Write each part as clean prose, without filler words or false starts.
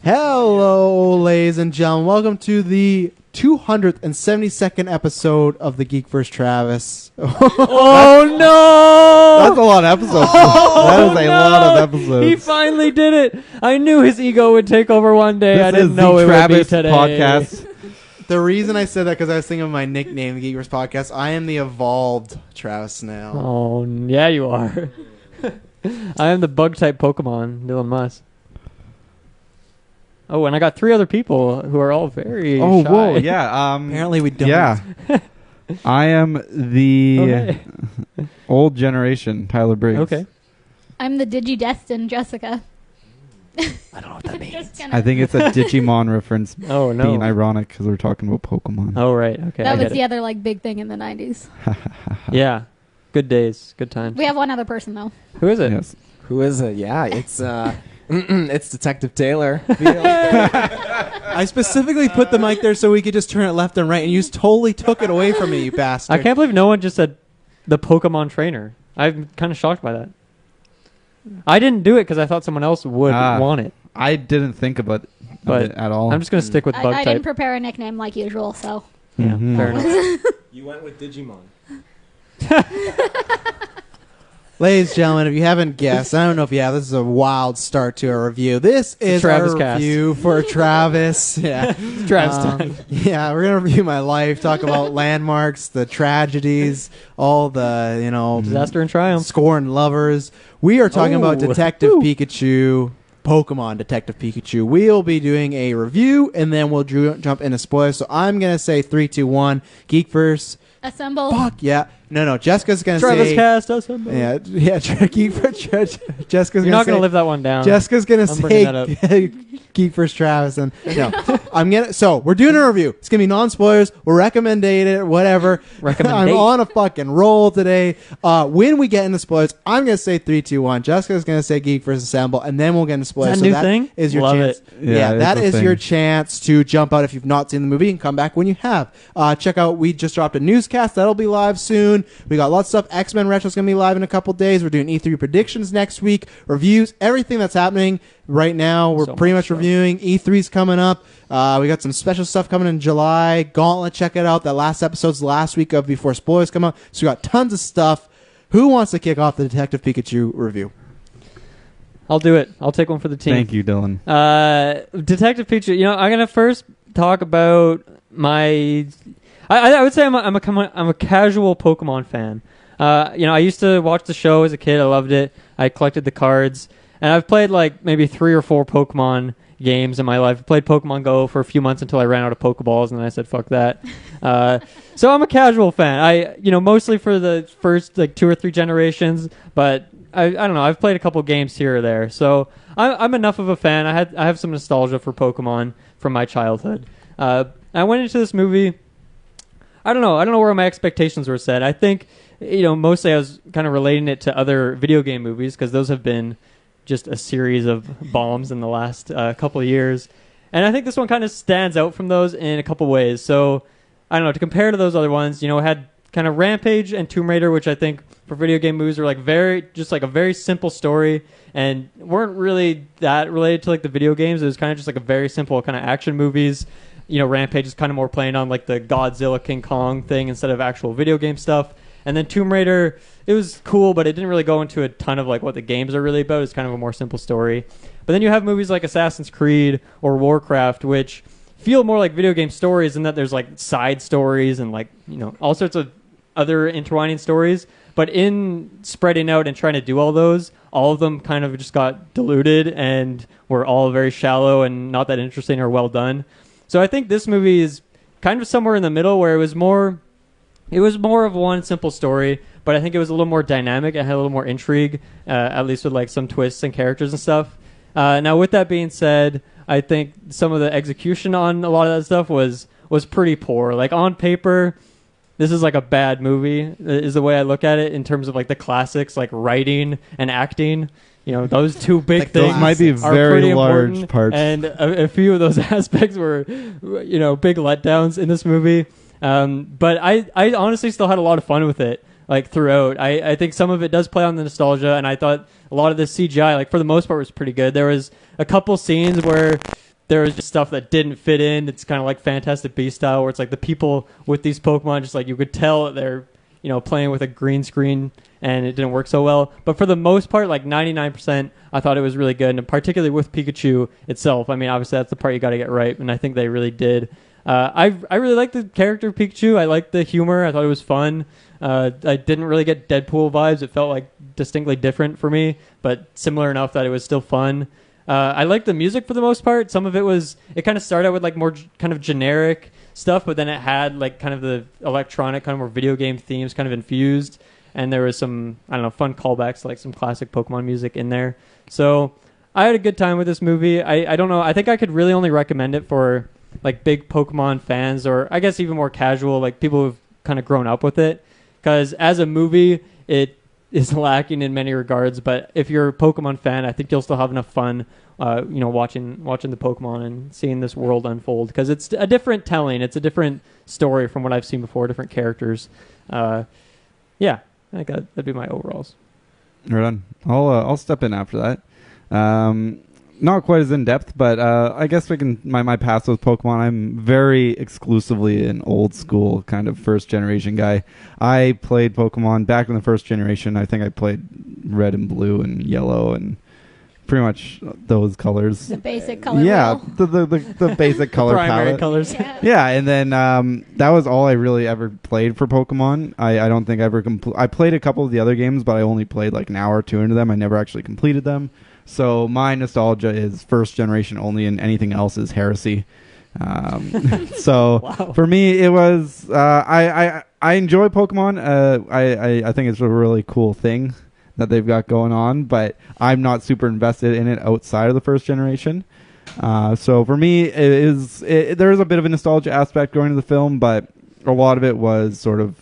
Hello, ladies and gentlemen. Welcome to the 272nd episode of the Geek vs. Travis. Oh, no! That's a lot of episodes. That is a lot of episodes. He finally did it. I knew his ego would take over one day. This I didn't is know the it Travis would be today. podcast. The reason I said that because I was thinking of my nickname, the Geek vs. Podcast. I am the evolved Travis Snail. Oh, yeah, you are. I am the bug-type Pokemon, Dylan Musk. Oh, and I got 3 other people who are all very shy. Whoa, yeah. Apparently we don't. Yeah. I am the old generation, Tyler Briggs. Okay. I'm the Digidestin Jessica. I don't know what that means. I think it's a Digimon reference. Oh, no. Being ironic because we're talking about Pokemon. Oh, right. Okay. That I was get the it. other big thing in the 90s. Yeah. Good days. Good times. We have one other person though. Who is it? Yes. Who is it? Yeah, it's it's Detective Taylor. I specifically put the mic there so we could just turn it left and right, and you just totally took it away from me, you bastard. I can't believe no one just said the Pokemon trainer. I'm kind of shocked by that. I didn't do it because I thought someone else would want it. I didn't think about But it at all. I'm just going to stick with bug I type. didn't prepare a nickname like usual, so. Yeah, Mhm. fair enough. You went with Digimon. Ladies and gentlemen, if you haven't guessed, I don't know if you have, this is a wild start to a review. This is Travis our cast. review for Travis. Yeah. Travis time. Yeah, we're going to review my life, talk about landmarks, the tragedies, all the, Disaster and triumph. scorned lovers. We are talking about Oh. Detective Woo. Pikachu, Pokemon Detective Pikachu. We'll be doing a review, and then we'll jump into spoilers. So I'm going to say 3, 2, 1, Geek Verse. Assemble. Fuck, yeah. No, Jessica's going to Travis say... cast us. You're Yeah, Geek Verse. Jessica's not going to say... live that one down. Jessica's gonna I'm bringing that say Geek First Travis, and so we're doing a review. It's gonna be non-spoilers. We're recommending it, whatever. I'm on a fucking roll today. When we get into spoilers, I'm gonna say 3, 2, 1. Jessica's gonna say Geek First Assemble, and then we'll get into spoilers. Is that a new thing? Is your Love chance? it. Yeah, that it's a is thing. your chance to jump out if you've not seen the movie and come back when you have. Check out. We just dropped a newscast that'll be live soon. We got lots of stuff. X-Men Retro's gonna be live in a couple days. We're doing E3 predictions next week, reviews, everything that's happening right now. We're So pretty much much stuff. reviewing. E3's coming up. We got some special stuff coming in July. Gauntlet, check it out. That last episode's last week of before spoilers come out. So we got tons of stuff. Who wants to kick off the Detective Pikachu review? I'll do it. I'll take one for the team. Thank you, Dylan. Detective Pikachu. I'm gonna first talk about my. I would say I'm a casual Pokemon fan. I used to watch the show as a kid. I loved it. I collected the cards, and I've played like maybe 3 or 4 Pokemon games in my life. I played Pokemon Go for a few months until I ran out of Pokeballs, and then I said fuck that. So I'm a casual fan. I mostly for the first like 2 or 3 generations, but I don't know. I've played a couple games here or there, so I'm enough of a fan. I have some nostalgia for Pokemon from my childhood. I went into this movie. I don't know where my expectations were set. I think mostly I was kind of relating it to other video game movies because those have been just a series of bombs in the last couple of years, and I think this one kind of stands out from those in a couple ways. So I don't know, to compare to those other ones, it had kind of Rampage and Tomb Raider, which I think for video game movies are like a very simple story and weren't really that related to like the video games. It was kind of just like a very simple kind of action movies. Rampage is kind of more playing on like the Godzilla King Kong thing instead of actual video game stuff. And then Tomb Raider, it was cool, but it didn't really go into a ton of like what the games are really about. It's kind of a more simple story. But then you have movies like Assassin's Creed or Warcraft, which feel more like video game stories in that there's like side stories and like, all sorts of other intertwining stories. But in spreading out and trying to do all those, all of them kind of just got diluted and were all very shallow and not that interesting or well done. So I think this movie is kind of somewhere in the middle where it was more of one simple story, but I think it was a little more dynamic. It had a little more intrigue, at least with like some twists and characters and stuff. Now, with that being said, I think some of the execution on a lot of that stuff was pretty poor. Like on paper, this is like a bad movie, is the way I look at it in terms of like the classics, like writing and acting. Those two big things Those might be are very pretty large important, parts. and a few of those aspects were, big letdowns in this movie. But I honestly still had a lot of fun with it, like throughout. I think some of it does play on the nostalgia, and I thought a lot of the CGI, like for the most part, was pretty good. There was a couple scenes where there was just stuff that didn't fit in. It's kind of like Fantastic Beasts style, where it's like the people with these Pokemon, just like you could tell that they're, you know, playing with a green screen, and it didn't work so well. But for the most part, like 99%, I thought it was really good, and particularly with Pikachu itself. I mean, obviously that's the part you got to get right, and I think they really did. I really liked the character of Pikachu. I liked the humor. I thought it was fun. I didn't really get Deadpool vibes. It felt like distinctly different for me, but similar enough that it was still fun. I liked the music for the most part. Some of it kind of started out with like more kind of generic stuff, but then it had like kind of the electronic, kind of more video game themes kind of infused. And there was some, I don't know, fun callbacks to like some classic Pokemon music in there. So I had a good time with this movie. I don't know. I think I could really only recommend it for like big Pokemon fans, or I guess even more casual, like people who've kind of grown up with it. Because as a movie, it is lacking in many regards. But if you're a Pokemon fan, I think you'll still have enough fun, watching the Pokemon and seeing this world unfold. Because it's a different telling. It's a different story from what I've seen before. Different characters. Yeah, I think that'd be my overalls. Right on. I'll step in after that. Not quite as in depth, but I guess we can. My past with Pokemon, I'm very exclusively an old school kind of first generation guy. I played Pokemon back in the first generation. I think I played Red and Blue and Yellow and pretty much those colors. The basic color. Yeah, wheel. the basic color Primary palette. colors. Yeah, and then that was all I really ever played for Pokemon. I don't think I ever I played a couple of the other games, but I only played like an hour or two into them. I never actually completed them. So my nostalgia is first generation only, and anything else is heresy. So Wow. for me, it was I enjoy Pokemon. I think it's a really cool thing that they've got going on, but I'm not super invested in it outside of the first generation. So for me, there is a bit of a nostalgia aspect going to the film, but a lot of it was sort of,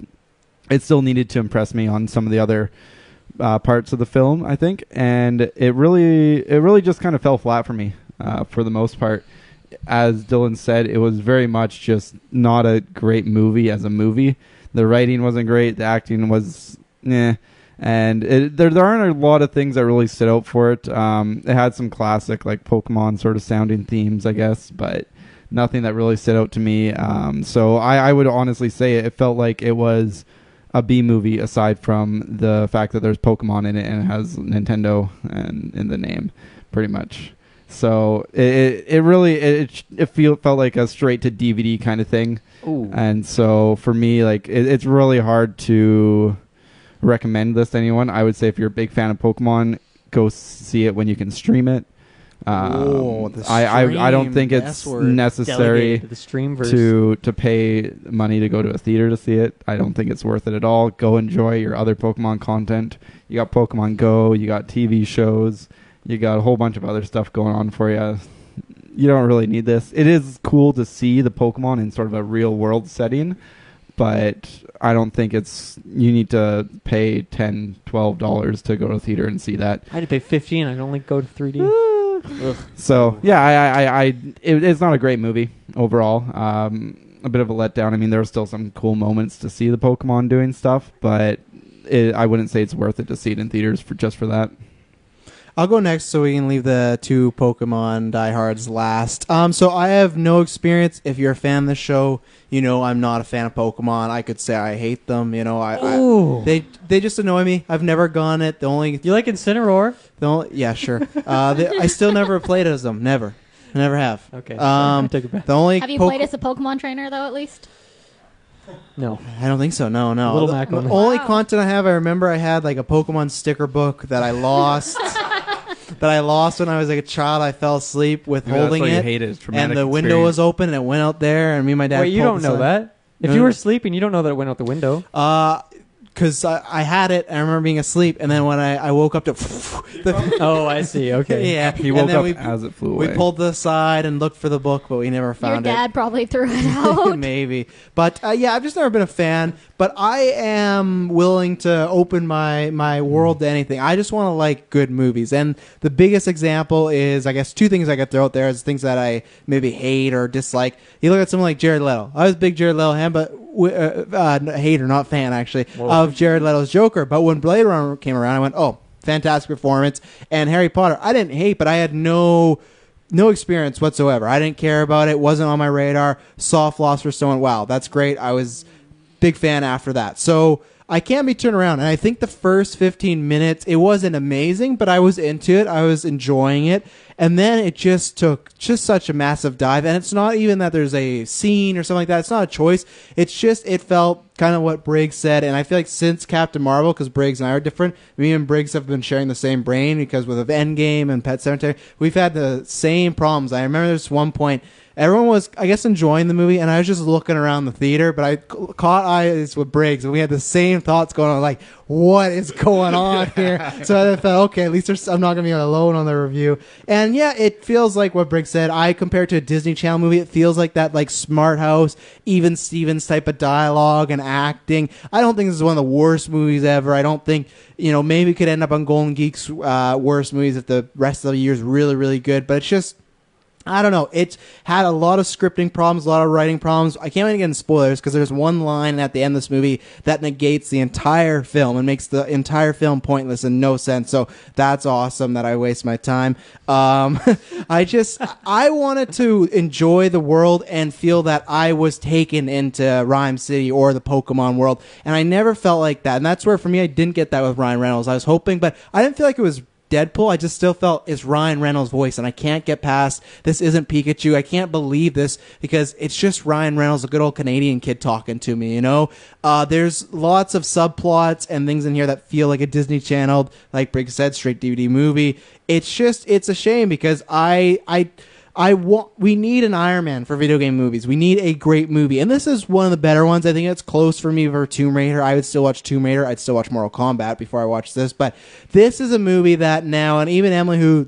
it still needed to impress me on some of the other parts of the film, I think, and it really just kind of fell flat for me for the most part. As Dylan said, it was very much just not a great movie as a movie. The writing wasn't great, the acting was and there aren't a lot of things that really stood out for it. It had some classic like Pokemon sort of sounding themes, I guess, but nothing that really stood out to me. So I would honestly say it felt like it was a B movie, aside from the fact that there's Pokemon in it and it has Nintendo in the name, pretty much. So it really felt like a straight to DVD kind of thing. Ooh. And so for me, like it's really hard to recommend this to anyone. I would say if you're a big fan of Pokemon, go see it when you can stream it. I don't think it's necessary To the streamverse. to pay money to go to a theater to see it. I don't think it's worth it at all. Go enjoy your other Pokemon content. You got Pokemon Go, you got TV shows, you got a whole bunch of other stuff going on for you. You don't really need this. It is cool to see the Pokemon in sort of a real world setting, but I don't think you need to pay $10, $12 to go to a theater and see that. I had to pay $15. I could only go to 3D. So yeah, it's not a great movie overall. A bit of a letdown. I mean, there are still some cool moments to see the Pokemon doing stuff, but I wouldn't say it's worth it to see it in theaters for that. I'll go next so we can leave the two Pokemon diehards last. So I have no experience. If you're a fan of the show, you know I'm not a fan of Pokemon. I could say I hate them. You know, they just annoy me. I've never gone it. You like Incineroar? Yeah, sure. I still never played as them. Never have. Okay. Take it back. The only Have you played as a Pokemon trainer though? At least. No. I don't think so. No. Little The Mac only. only Wow. content I have, I remember I had like a Pokemon sticker book that I lost. That I lost when I was like a child. I fell asleep with holding it, and the window was open, and it went out there, and me and my dad. Wait, you don't know that? If No, you no. were sleeping, you don't know that it went out the window. Because I had it, and I remember being asleep, and then when I woke up to, Oh, I see. Okay. yeah, He and woke then up we, as it flew away. we pulled to the side and looked for the book, but we never Your found dad probably threw it it. out. Maybe, but yeah, I've just never been a fan. But I am willing to open my world to anything. I just want to like good movies, and the biggest example is, I guess, two things I could throw out there as things that I maybe hate or dislike. You look at someone like Jared Leto. I was a big Jared Leto fan, but hater, not fan actually, of Jared Leto's Joker. But when Blade Runner came around, I went, oh, fantastic performance. And Harry Potter, I didn't hate, but I had no no experience whatsoever. I didn't care about it. Wasn't on my radar. Saw Philosopher's Stone. Wow, that's great. I was big fan after that. So I can't be turned around. And I think the first 15 minutes, it wasn't amazing, but I was into it. I was enjoying it. And then it just took just such a massive dive. And it's not even that there's a scene or something like that. It's not a choice. It's just, it felt kind of what Briggs said. And I feel like since Captain Marvel, because Briggs and I are different, me and Briggs have been sharing the same brain because with Endgame and Pet Sematary, we've had the same problems. I remember there's one point, everyone was, I guess, enjoying the movie, and I was just looking around the theater, but I caught eyes with Briggs, and we had the same thoughts going on, like, what is going on here? So I thought, okay, at least I'm not going to be alone on the review. And yeah, it feels like what Briggs said. I compare it to a Disney Channel movie. It feels like that, like, Smart House, Even Stevens type of dialogue and acting. I don't think this is one of the worst movies ever. I don't think, maybe it could end up on Golden Geeks' worst movies if the rest of the year is really, really good, but it's just, I don't know. It had a lot of scripting problems, a lot of writing problems. I can't even get into spoilers because there's one line at the end of this movie that negates the entire film and makes the entire film pointless and no sense. So that's awesome that I waste my time. I wanted to enjoy the world and feel that I was taken into Rhyme City or the Pokemon world. And I never felt like that. And that's where, for me, I didn't get that with Ryan Reynolds. I was hoping, but I didn't feel like it was Deadpool. I just still felt it's Ryan Reynolds' voice, and I can't get past this isn't Pikachu. I can't believe this because it's just Ryan Reynolds, a good old Canadian kid talking to me, There's lots of subplots and things in here that feel like a Disney Channel, like Briggs said, straight DVD movie. It's a shame because we need an Iron Man for video game movies. We need a great movie. And this is one of the better ones. I think it's close for me for Tomb Raider. I would still watch Tomb Raider. I'd still watch Mortal Kombat before I watch this. But this is a movie that now, and even Emily,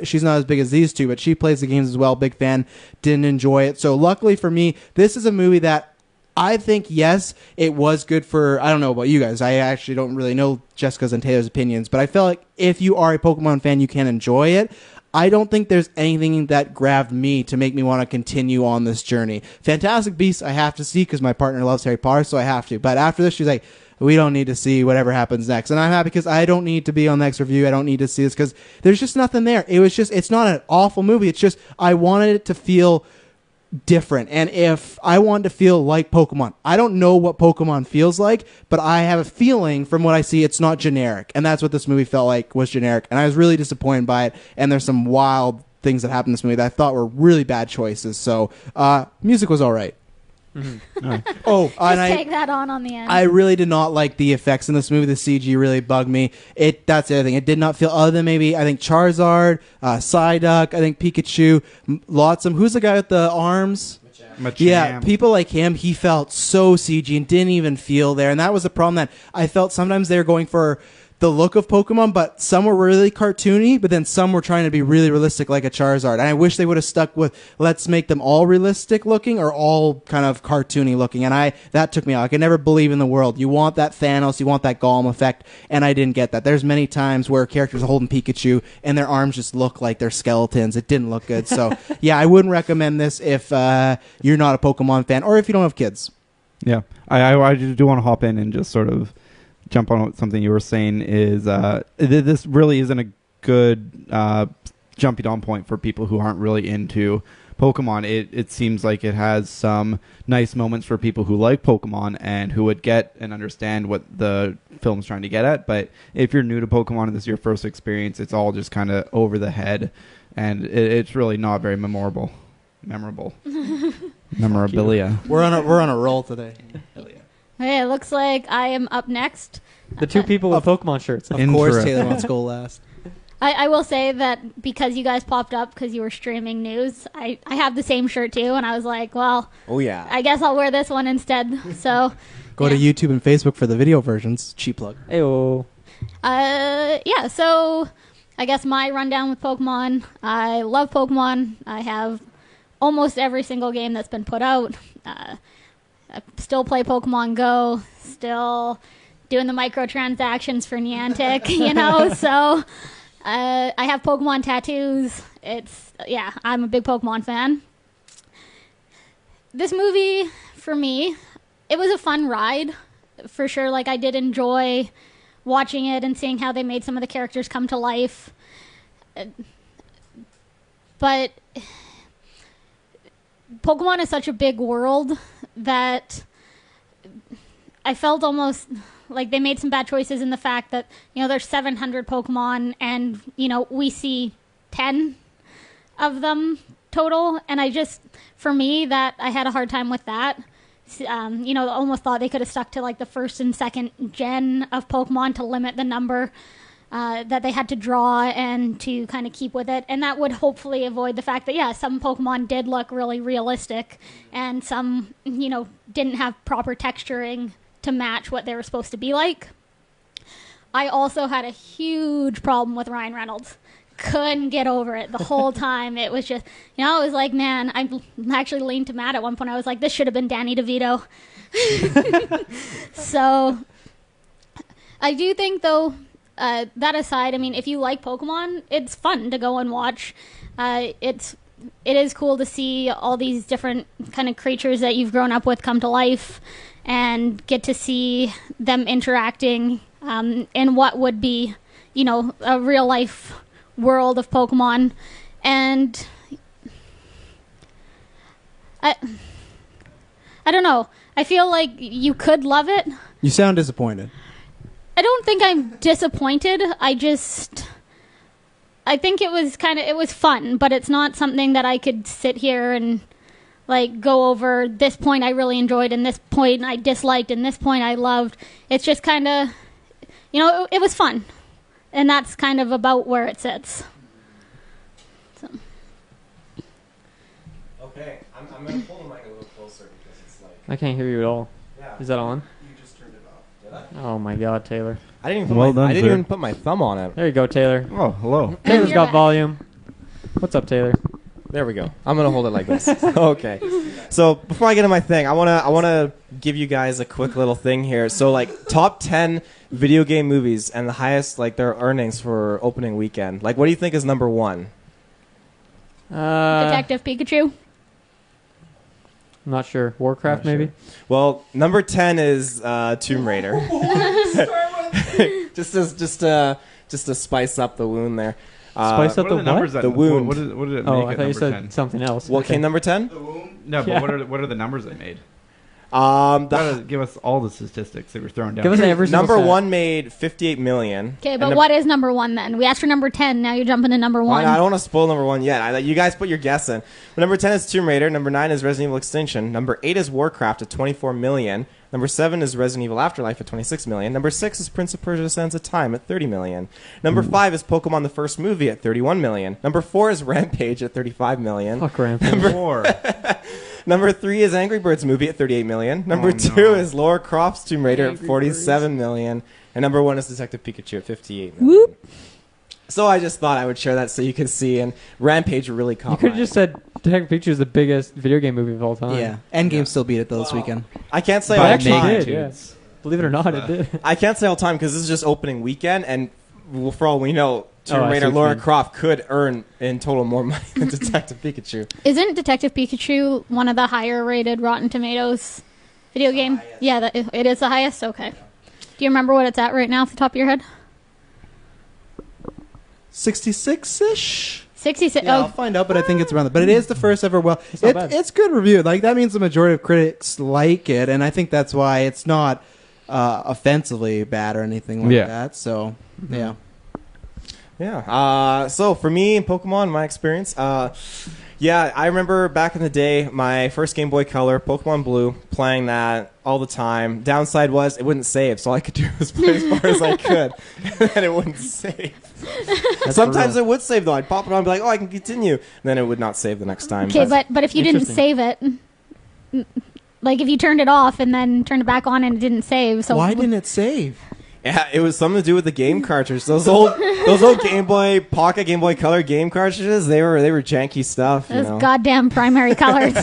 she's not as big as these two, but she plays the games as well. Big fan. Didn't enjoy it. So luckily for me, this is a movie that I think, yes, it was good for, I don't know about you guys. I actually don't really know Jessica's and Taylor's opinions, but I feel like if you are a Pokemon fan, you can enjoy it. I don't think there's anything that grabbed me to make me want to continue on this journey. Fantastic Beasts, I have to see because my partner loves Harry Potter, so I have to. But after this, she's like, we don't need to see whatever happens next. And I'm happy because I don't need to be on the next review. I don't need to see this because there's just nothing there. It's not an awful movie. It's just, I wanted it to feel different. And if I wanted to feel like Pokemon, I don't know what Pokemon feels like, but I have a feeling from what I see, it's not generic. And that's what this movie felt like, was generic. And I was really disappointed by it. And there's some wild things that happened in this movie that I thought were really bad choices. So, music was all right. Mm-hmm. All right. Take that on the end. I really did not like the effects in this movie. The CG really bugged me. That's the other thing. It did not feel, other than maybe, I think Charizard, Psyduck, I think Pikachu, lots of, who's the guy with the arms? Machamp. Yeah, people like him, he felt so CG and didn't even feel there. And that was the problem that I felt sometimes they were going for the look of Pokemon, but some were really cartoony, but then some were trying to be really realistic like a Charizard. And I wish they would have stuck with, let's make them all realistic looking or all kind of cartoony looking. And that took me out. I could never believe in the world. You want that Thanos, you want that Golem effect, and I didn't get that. There's many times where characters are holding Pikachu and their arms just look like they're skeletons. It didn't look good. So, yeah, I wouldn't recommend this if you're not a Pokemon fan or if you don't have kids. Yeah. I do want to hop in and just sort of jump on something you were saying is this really isn't a good jumping on point for people who aren't really into Pokemon. It seems like it has some nice moments for people who like Pokemon and who would get and understand what the film's trying to get at. But if you're new to Pokemon and this is your first experience, it's all just kind of over the head, and it's really not very memorable. Memorabilia. We're on a roll today. Okay, it looks like I am up next. The two people with Pokemon shirts. Of course, Taylor wants to go last. I will say that because you guys popped up because you were streaming news, I have the same shirt too, and I was like, well, oh yeah, I guess I'll wear this one instead. So go to YouTube and Facebook for the video versions. Cheap plug. Ayo. Yeah, so I guess my rundown with Pokemon. I love Pokemon. I have almost every single game that's been put out. I still play Pokemon Go, still doing the microtransactions for Niantic, so I have Pokemon tattoos. I'm a big Pokemon fan. This movie, for me, it was a fun ride, for sure. Like, I did enjoy watching it and seeing how they made some of the characters come to life. But Pokemon is such a big world that I felt almost like they made some bad choices in the fact that, there's 700 Pokemon and, we see 10 of them total. And for me, that I had a hard time with that. Almost thought they could have stuck to like the first and second gen of Pokemon to limit the number that they had to draw and to kind of keep with it. And that would hopefully avoid the fact that, some Pokemon did look really realistic and some, didn't have proper texturing to match what they were supposed to be like. I also had a huge problem with Ryan Reynolds. Couldn't get over it the whole time. It was just, I was like, man, I actually leaned to Matt at one point. I was like, this should have been Danny DeVito. So I do think, though, that aside, I mean, if you like Pokemon, it's fun to go and watch. It is cool to see all these different kind of creatures that you've grown up with come to life and get to see them interacting in what would be, a real life world of Pokemon. And I don't know. I feel like you could love it. You sound disappointed. I don't think I'm disappointed. I think it was fun, but it's not something that I could sit here and like go over this point I really enjoyed and this point I disliked and this point I loved. It's just kind of, it was fun. And that's kind of about where it sits. So. Okay, I'm going to pull the mic a little closer because it's like... I can't hear you at all. Yeah. Is that on? You just turned it off. Did I? Oh my God, Taylor. I didn't even put my thumb on it. There you go, Taylor. Oh, hello. Taylor's You're got back. volume. What's up, Taylor? There we go. I'm gonna hold it like this. Okay. So before I get into my thing, I wanna give you guys a quick little thing here. So like top 10 video game movies and the highest like their earnings for opening weekend. Like what do you think is number 1? Detective Pikachu. I'm not sure. Warcraft, Not sure. maybe? Well, number 10 is Tomb Raider. just to spice up the wound there. Spice up What are the numbers what? that, The wound. What did it make Oh, I at thought you number said 10? something else. What Okay. came number 10? No, but Yeah. what are the numbers they made? The Give us all the statistics that were thrown down. Give us every single number stat. 1 made 58 million. Okay, but what is number 1 then? We asked for number 10. Now you're jumping to number 1. I don't want to spoil number 1 yet. You guys put your guess in. But number 10 is Tomb Raider. Number 9 is Resident Evil Extinction. Number 8 is Warcraft at 24 million. Number 7 is Resident Evil Afterlife at 26 million. Number 6 is Prince of Persia: Sands of Time at 30 million. Number 5 is Pokemon the First Movie at 31 million. Number 4 is Rampage at 35 million. Fuck Rampage. Four. Number 3 is Angry Birds Movie at 38 million. Number 2 no. is Lara Croft's Tomb Raider at Angry 47 million. And number 1 is Detective Pikachu at 58 million. Whoop. So I just thought I would share that so you could see. And Rampage really caught You could my have just said Detective Pikachu is the biggest video game movie of all time. Yeah. Endgame still beat it though this weekend. I can't say But all the actually time. did, yeah. Believe it or not, it did. I can't say all the time because this is just opening weekend, and for all we know, Tomb I see Raider what you Lara mean. Croft could earn in total more money than Detective Pikachu. Isn't Detective Pikachu one of the higher rated Rotten Tomatoes video game? Yeah, it is the highest? Okay. Do you remember what it's at right now off the top of your head? 66-ish? 66. Yeah, I'll Oh, find out, but I think it's around that. But it is the first ever. Well, not bad. it's good review. Like that means the majority of critics like it, and I think that's why it's not offensively bad or anything like Yeah. that. So yeah, Yeah. So for me in Pokemon, my experience, yeah, I remember back in the day, my first Game Boy Color, Pokemon Blue, playing that all the time. Downside was it wouldn't save, so all I could do was play as far as I could, and it wouldn't save. Sometimes it would save though. I'd pop it on and be like, "Oh, I can continue," and then it would not save the next time. okay, but if you didn't Interesting. save it, like if you turned it off and then turned it back on and it didn't save, so why didn't it save? Yeah, it was something to do with the game cartridge. Those old Game Boy Pocket, Game Boy Color game cartridges, they were janky stuff. You those know? goddamn primary colors?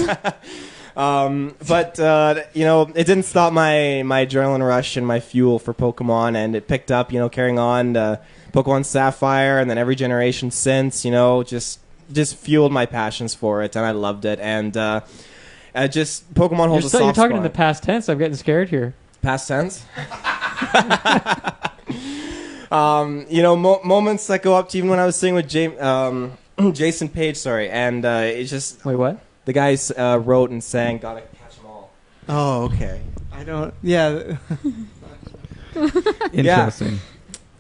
But it didn't stop my adrenaline rush and my fuel for Pokemon, and it picked up. Carrying on to Pokemon Sapphire, and then every generation since. Just fueled my passions for it, and I loved it. And just Pokemon holds a soft You're talking in spot. the past tense. I'm getting scared here. Past tense. Moments that go up to even when I was sitting with James. Jason Page, sorry, and it's just Wait, what? the guys wrote and sang "Gotta Catch 'Em All." Oh, okay. I don't. Yeah. Interesting.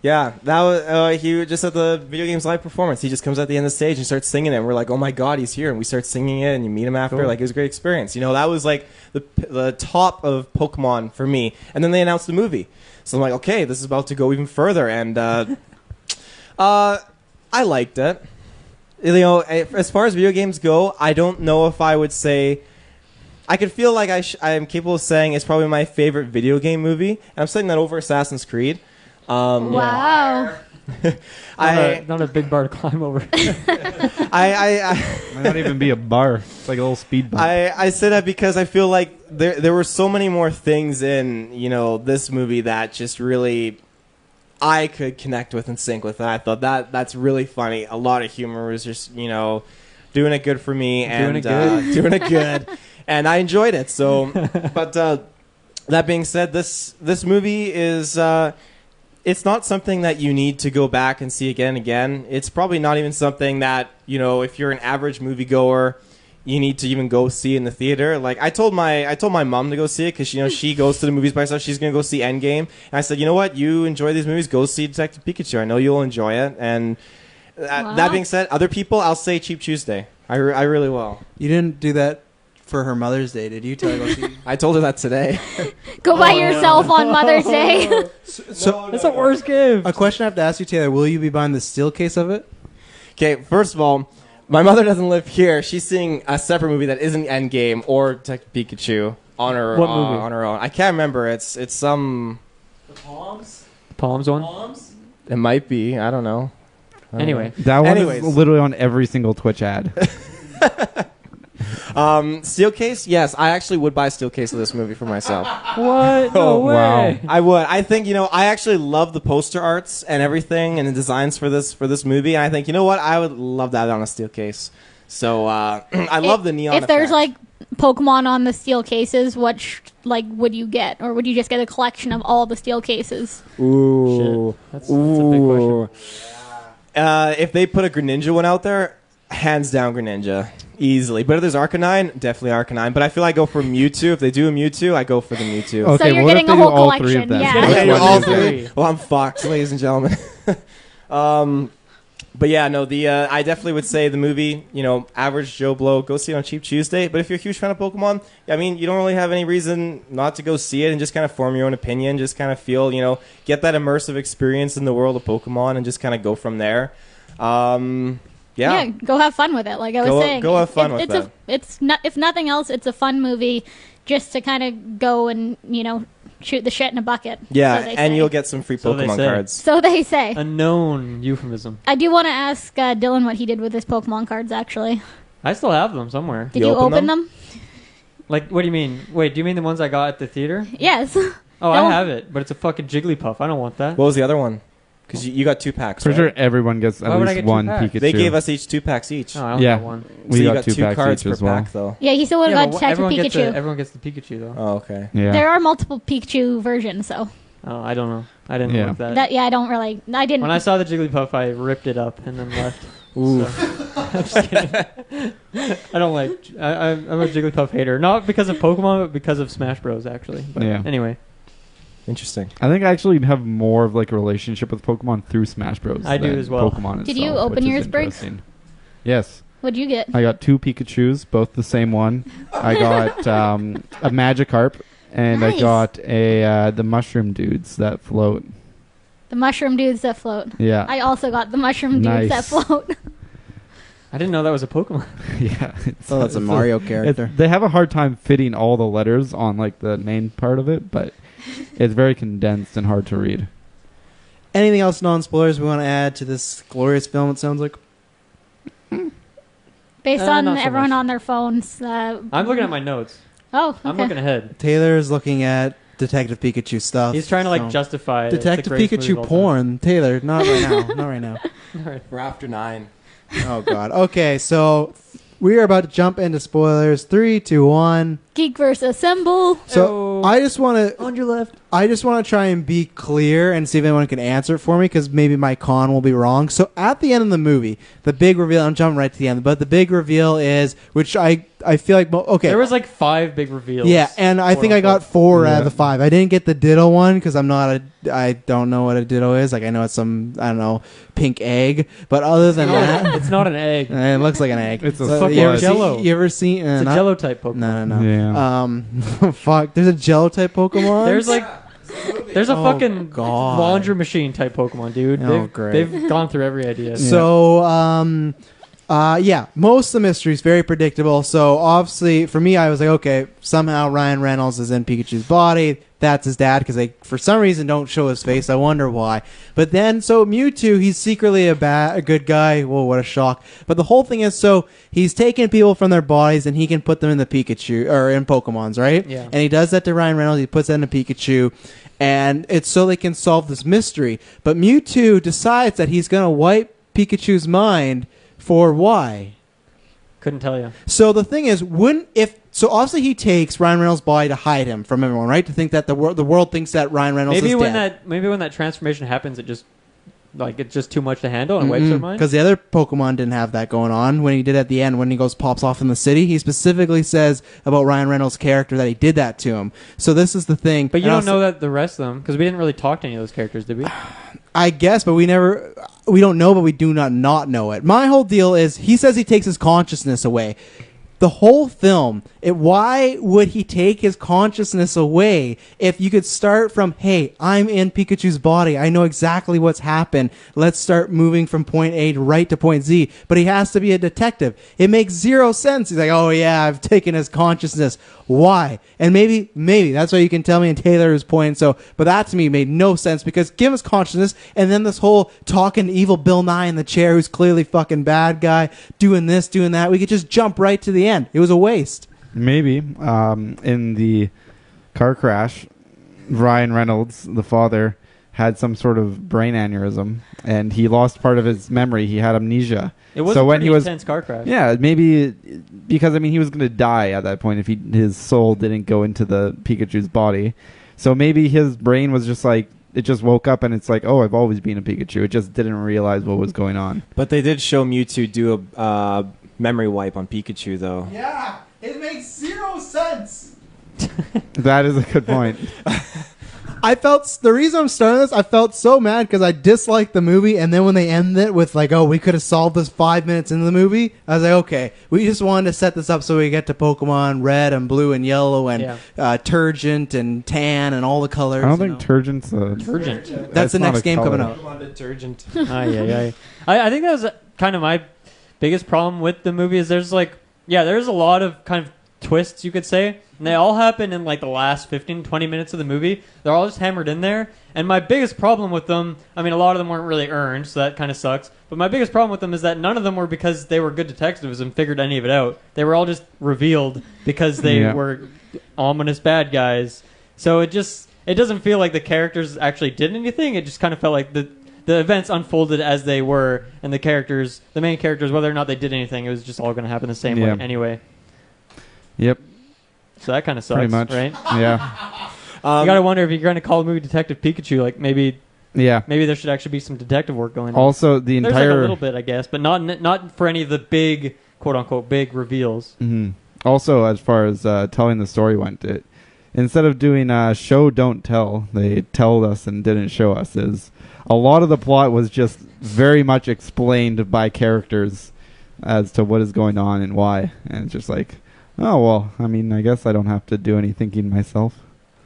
Yeah, that was he just at the video games live performance. He just comes at the end of the stage and starts singing it. And we're like, oh my god, he's here! And we start singing it, and you meet him after. Cool. Like it was a great experience. You know, that was like the top of Pokemon for me. And then they announced the movie, so I'm like, okay, this is about to go even further. And I liked it. You know, as far as video games go, I don't know if I would say. I could feel like I am capable of saying it's probably my favorite video game movie. And I'm setting that over Assassin's Creed. Wow. Not a big bar to climb over. Might not even be a bar. It's like a little speed bump. I say that because I feel like there were so many more things in, you know, this movie that just really I could connect with and sync with. And I thought that's really funny. A lot of humor was just, you know, doing it good for me and doing it good. And I enjoyed it. So, but that being said, this movie is it's not something that you need to go back and see again and again. It's probably not even something that, you know, if you're an average moviegoer, you need to even go see in the theater. Like I told my mom to go see it because, you know, she goes to the movies by herself. She's going to go see Endgame. And I said, you know what? You enjoy these movies. Go see Detective Pikachu. I know you'll enjoy it. And that being said, other people, I'll say Cheap Tuesday. I really will. You didn't do that for her Mother's Day, did you? Tell her to go see? I told her that today. Go buy yourself on Mother's Day. So That's the worst gift. a question I have to ask you, Taylor. Will you be buying the steel case of it? Okay, first of all, my mother doesn't live here. She's seeing a separate movie that isn't Endgame or Detective Pikachu on her What movie? on her own. I can't remember. It's some. The Palms? Palms one. Palms? It might be. I don't know. Anyway. That one Anyways. is literally on every single Twitch ad. Steel case? Yes, I actually would buy a steel case of this movie for myself. What? No way. wow. I would. I think, you know, I actually love the poster arts and everything and the designs for this movie. And I think, you know what? I would love that on a steel case. So I love the neon. If there's effect. like Pokemon on the steel cases, what would you get, or would you just get a collection of all the steel cases? Ooh, Shit. That's a big question. If they put a Greninja one out there, hands down Greninja. Easily. But if there's Arcanine, definitely Arcanine. But I feel I go for Mewtwo. If they do a Mewtwo, I go for the Mewtwo. Okay, So you're what if getting they a do whole all three of collection, them? yeah. Okay, Which one all is three. three? Well, I'm fucked, ladies and gentlemen. But yeah, no, I definitely would say the movie, you know, average Joe Blow, go see it on Cheap Tuesday. But if you're a huge fan of Pokemon, I mean, you don't really have any reason not to go see it and just kind of form your own opinion. Just kind of feel, you know, get that immersive experience in the world of Pokemon and just kind of go from there. Yeah. Go have fun with it. Like I was saying, go have fun with it's that. It's not, if nothing else, it's a fun movie just to kind of go and, you know, shoot the shit in a bucket. Yeah, so they and say. you'll get some free So they Pokemon say. cards. So they say. A known euphemism. I do want to ask Dylan what he did with his Pokemon cards. Actually, I still have them somewhere. did You you open open them? Like, what do you mean? Wait, do you mean the ones I got at the theater? Yes. Oh, No. I have it, but it's a fucking Jigglypuff. I don't want that. What was the other one? Because you got 2 packs, Pretty right? sure everyone gets Why at would I least get two one packs? Pikachu. They gave us each 2 packs each. Oh, I only Yeah. got one. We so you got got 2 2 packs cards each per as well. pack, though. Yeah, he still would Yeah, have but got Detective Pikachu. everyone gets the Pikachu, though. Oh, okay. Yeah. There are multiple Pikachu versions, so Oh, I don't know. I didn't Yeah. look that. I don't really. I didn't. When I saw the Jigglypuff, I ripped it up and then left. Ooh. So, I'm just kidding. I don't like. I'm a Jigglypuff hater, not because of Pokemon, but because of Smash Bros. Actually. But Yeah. Anyway, Interesting. I think I actually have more of like a relationship with Pokemon through Smash Bros. I do than As well. Pokemon Did you itself, open which is yours, Briggs? interesting. Yes. What'd you get? I got 2 Pikachus, both the same one. I got a Magikarp, and Nice. I got the mushroom dudes that float. The mushroom dudes that float. Yeah. I also got the mushroom dudes that Nice. float. I didn't know that was a Pokemon. Yeah. Oh, that's a Mario character. They have a hard time fitting all the letters on like the main part of it, but it's very condensed and hard to read. Anything else non-spoilers we want to add to this glorious film, it sounds like? Based on not so everyone much. on their phones. I'm looking at my notes. Oh, okay. I'm looking ahead. Taylor's looking at Detective Pikachu stuff. He's trying to like so- justify it. It's the Detective greatest movie of Pikachu all porn. Taylor, not right now. Not right now. time. All right. We're after 9. Oh, God. Okay, so we are about to jump into spoilers. 3, 2, 1. Geek versus Assemble. So I just want to on your left. I just want to try and be clear and see if anyone can answer it for me, because maybe my con will be wrong. So at the end of the movie, the big reveal, I'm jumping right to the end, but the big reveal is, which I feel like, okay. There was like 5 big reveals. Yeah, and I think I got 4 out of the 5. I didn't get the Ditto one because I don't know what a Ditto is. Like, I know it's some, I don't know, pink egg. But other than that. It's not an egg. It looks like an egg. It's a fucking Jello. You ever seen? It's a Jello type Pokemon. No. Yeah. Fuck. There's a Jello type Pokemon? There's a fucking God. laundry machine type Pokemon, dude. Oh, great. They've gone through every idea. So, yeah, most of the mysteries very predictable. So obviously, for me, I was like, okay, somehow Ryan Reynolds is in Pikachu's body. That's his dad, because they, for some reason, don't show his face. I wonder why. But then, so Mewtwo, he's secretly a good guy. Whoa, what a shock! But the whole thing is, so he's taking people from their bodies and he can put them in the Pikachu or in Pokemon's, right? Yeah. And he does that to Ryan Reynolds. He puts that in a Pikachu. And it's so they can solve this mystery. But Mewtwo decides that he's going to wipe Pikachu's mind for why? Couldn't tell you. So the thing is, so obviously he takes Ryan Reynolds' body to hide him from everyone, right? To think that the world thinks that Ryan Reynolds is dead. Maybe when that transformation happens, it's just too much to handle and wipes their mind. Because the other Pokemon didn't have that going on. When he did at the end, when he pops off in the city, he specifically says about Ryan Reynolds' character that he did that to him. So this is the thing. But you don't know that the rest of them, because we didn't really talk to any of those characters, did we? I guess, but we don't know, but we do not know it. My whole deal is, he says he takes his consciousness away. The whole film, why would he take his consciousness away if you could start from, hey, I'm in Pikachu's body. I know exactly what's happened. Let's start moving from point A right to point Z. But he has to be a detective. It makes zero sense. He's like, oh, yeah, I've taken his consciousness. Why? And maybe that's why you can tell me and tailor his point. So, but that to me made no sense, because give his consciousness, and then this whole talking to evil Bill Nye in the chair, who's clearly fucking bad guy, doing this, doing that. We could just jump right to the end. It was a waste. Maybe in the car crash, Ryan Reynolds, the father, had some sort of brain aneurysm, and he lost part of his memory. He had amnesia. It was a pretty intense car crash. Yeah, maybe because he was going to die at that point if his soul didn't go into the Pikachu's body. So maybe his brain was just like, it just woke up and it's like, oh, I've always been a Pikachu. It just didn't realize what was going on. But they did show Mewtwo do a memory wipe on Pikachu, though. Yeah, it makes zero sense. That is a good point. The reason I'm starting this, I felt so mad because I disliked the movie, and then when they end it with like, oh, we could have solved this 5 minutes into the movie, I was like, okay, we just wanted to set this up so we get to Pokemon Red and Blue and Yellow and Turgent and Tan and all the colors. I don't think Turgent's a... Turgent. That's the next game color. coming out. Pokemon detergent. I think that was kind of my biggest problem with the movie, is there's a lot of kind of twists, you could say, and they all happen in like the last 15-20 minutes of the movie. They're all just hammered in there, and my biggest problem with them, I mean, a lot of them weren't really earned, so that kind of sucks, but my biggest problem with them is that none of them were because they were good detectives and figured any of it out. They were all just revealed because they were ominous bad guys. So it doesn't feel like the characters actually did anything. It just kind of felt like the events unfolded as they were, and the main characters, whether or not they did anything, it was just all going to happen the same way anyway. Yep. So that kind of sucks, pretty much, right? Yeah. You gotta wonder if you're going to call the movie Detective Pikachu, like maybe there should actually be some detective work going on. Also, There's like a little bit, I guess, but not for any of the big, quote unquote, big reveals. Mm-hmm. Also, as far as telling the story went, instead of doing show don't tell, they told us and didn't show us. A lot of the plot was just very much explained by characters as to what is going on and why, and it's just like, oh well, I mean, I guess I don't have to do any thinking myself.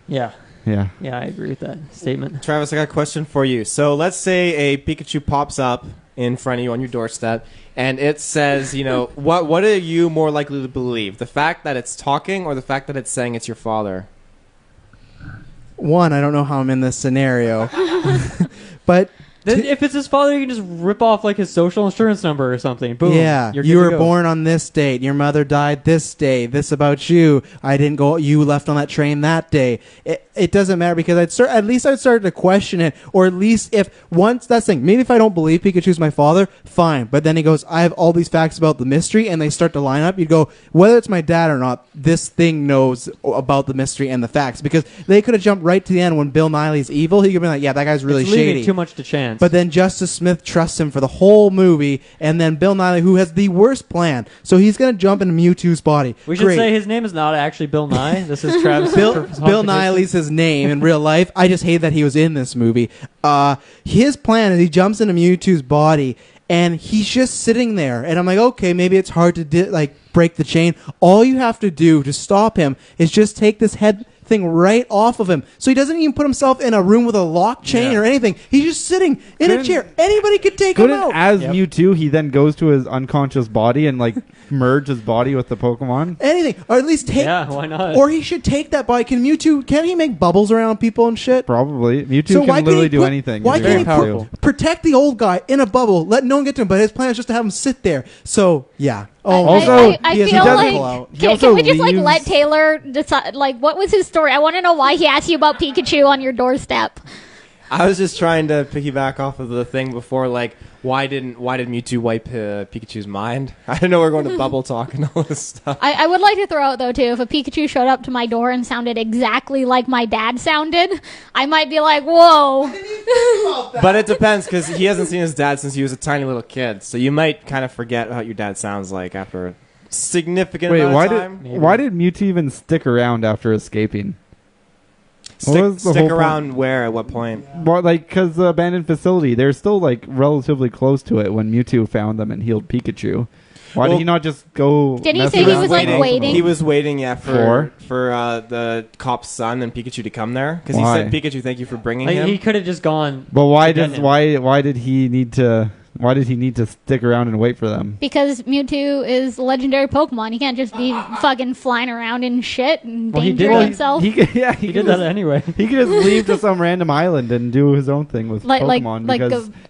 Yeah, I agree with that statement. Travis, I got a question for you. So let's say a Pikachu pops up in front of you on your doorstep, and it says, what are you more likely to believe? The fact that it's talking, or the fact that it's saying it's your father? One, I don't know how I'm in this scenario. But Then if it's his father, you can just rip off like his social insurance number or something. Boom. Yeah, you were born on this date. Your mother died this day. This about you. I didn't go. You left on that train that day. It doesn't matter because at least I'd start to question it, or at least if once that's the thing. Maybe if I don't believe Pikachu's my father, fine. But then he goes, I have all these facts about the mystery, and they start to line up. You go, whether it's my dad or not, this thing knows about the mystery and the facts, because they could have jumped right to the end when Bill Nighy's evil. He could be like, yeah, that guy's really it's leaving shady. Too much to chance. But then Justice Smith trusts him for the whole movie, and then Bill Nighy, who has the worst plan, so he's going to jump into Mewtwo's body. We should say his name is not actually Bill Nye. This is Travis. Bill Nighy's his name in real life. I just hate that he was in this movie. His plan is he jumps into Mewtwo's body, and he's just sitting there. And I'm like, okay, maybe it's hard to break the chain. All you have to do to stop him is just take this head thing right off of him, so he doesn't even put himself in a room with a lock chain or anything. He's just sitting in a chair. Anybody could take him out. As Mewtwo, he then goes to his unconscious body and merge his body with the Pokemon. Anything, or at least take. Yeah, why not? Or he should take that body. Can he make bubbles around people and shit? Probably. Mewtwo can literally do anything. Why can't he protect the old guy in a bubble? Let no one get to him. But his plan is just to have him sit there. So yeah. Oh, also, I feel like can we just let Taylor decide? What was his story? I want to know why he asked you about Pikachu on your doorstep. I was just trying to piggyback off of the thing before, why did Mewtwo wipe Pikachu's mind? I didn't know we were going to bubble talk and all this stuff. I would like to throw out, though, too, if a Pikachu showed up to my door and sounded exactly like my dad sounded, I might be like, whoa. But it depends, because he hasn't seen his dad since he was a tiny little kid, so you might kind of forget what your dad sounds like after a significant amount of time. Why did Mewtwo even stick around after escaping? Stick around where? At what point? Well, because the abandoned facility, they're still relatively close to it when Mewtwo found them and healed Pikachu. Why did he not just go? Didn't he say he was waiting? He was waiting, for the cop's son and Pikachu to come there, because he said, "Pikachu, thank you for bringing him." He could have just gone. But why did he need to? Why did he need to stick around and wait for them? Because Mewtwo is a legendary Pokemon. He can't just be fucking flying around in shit and endangering himself. He did that anyway. He could just leave to some random island and do his own thing with Pokemon.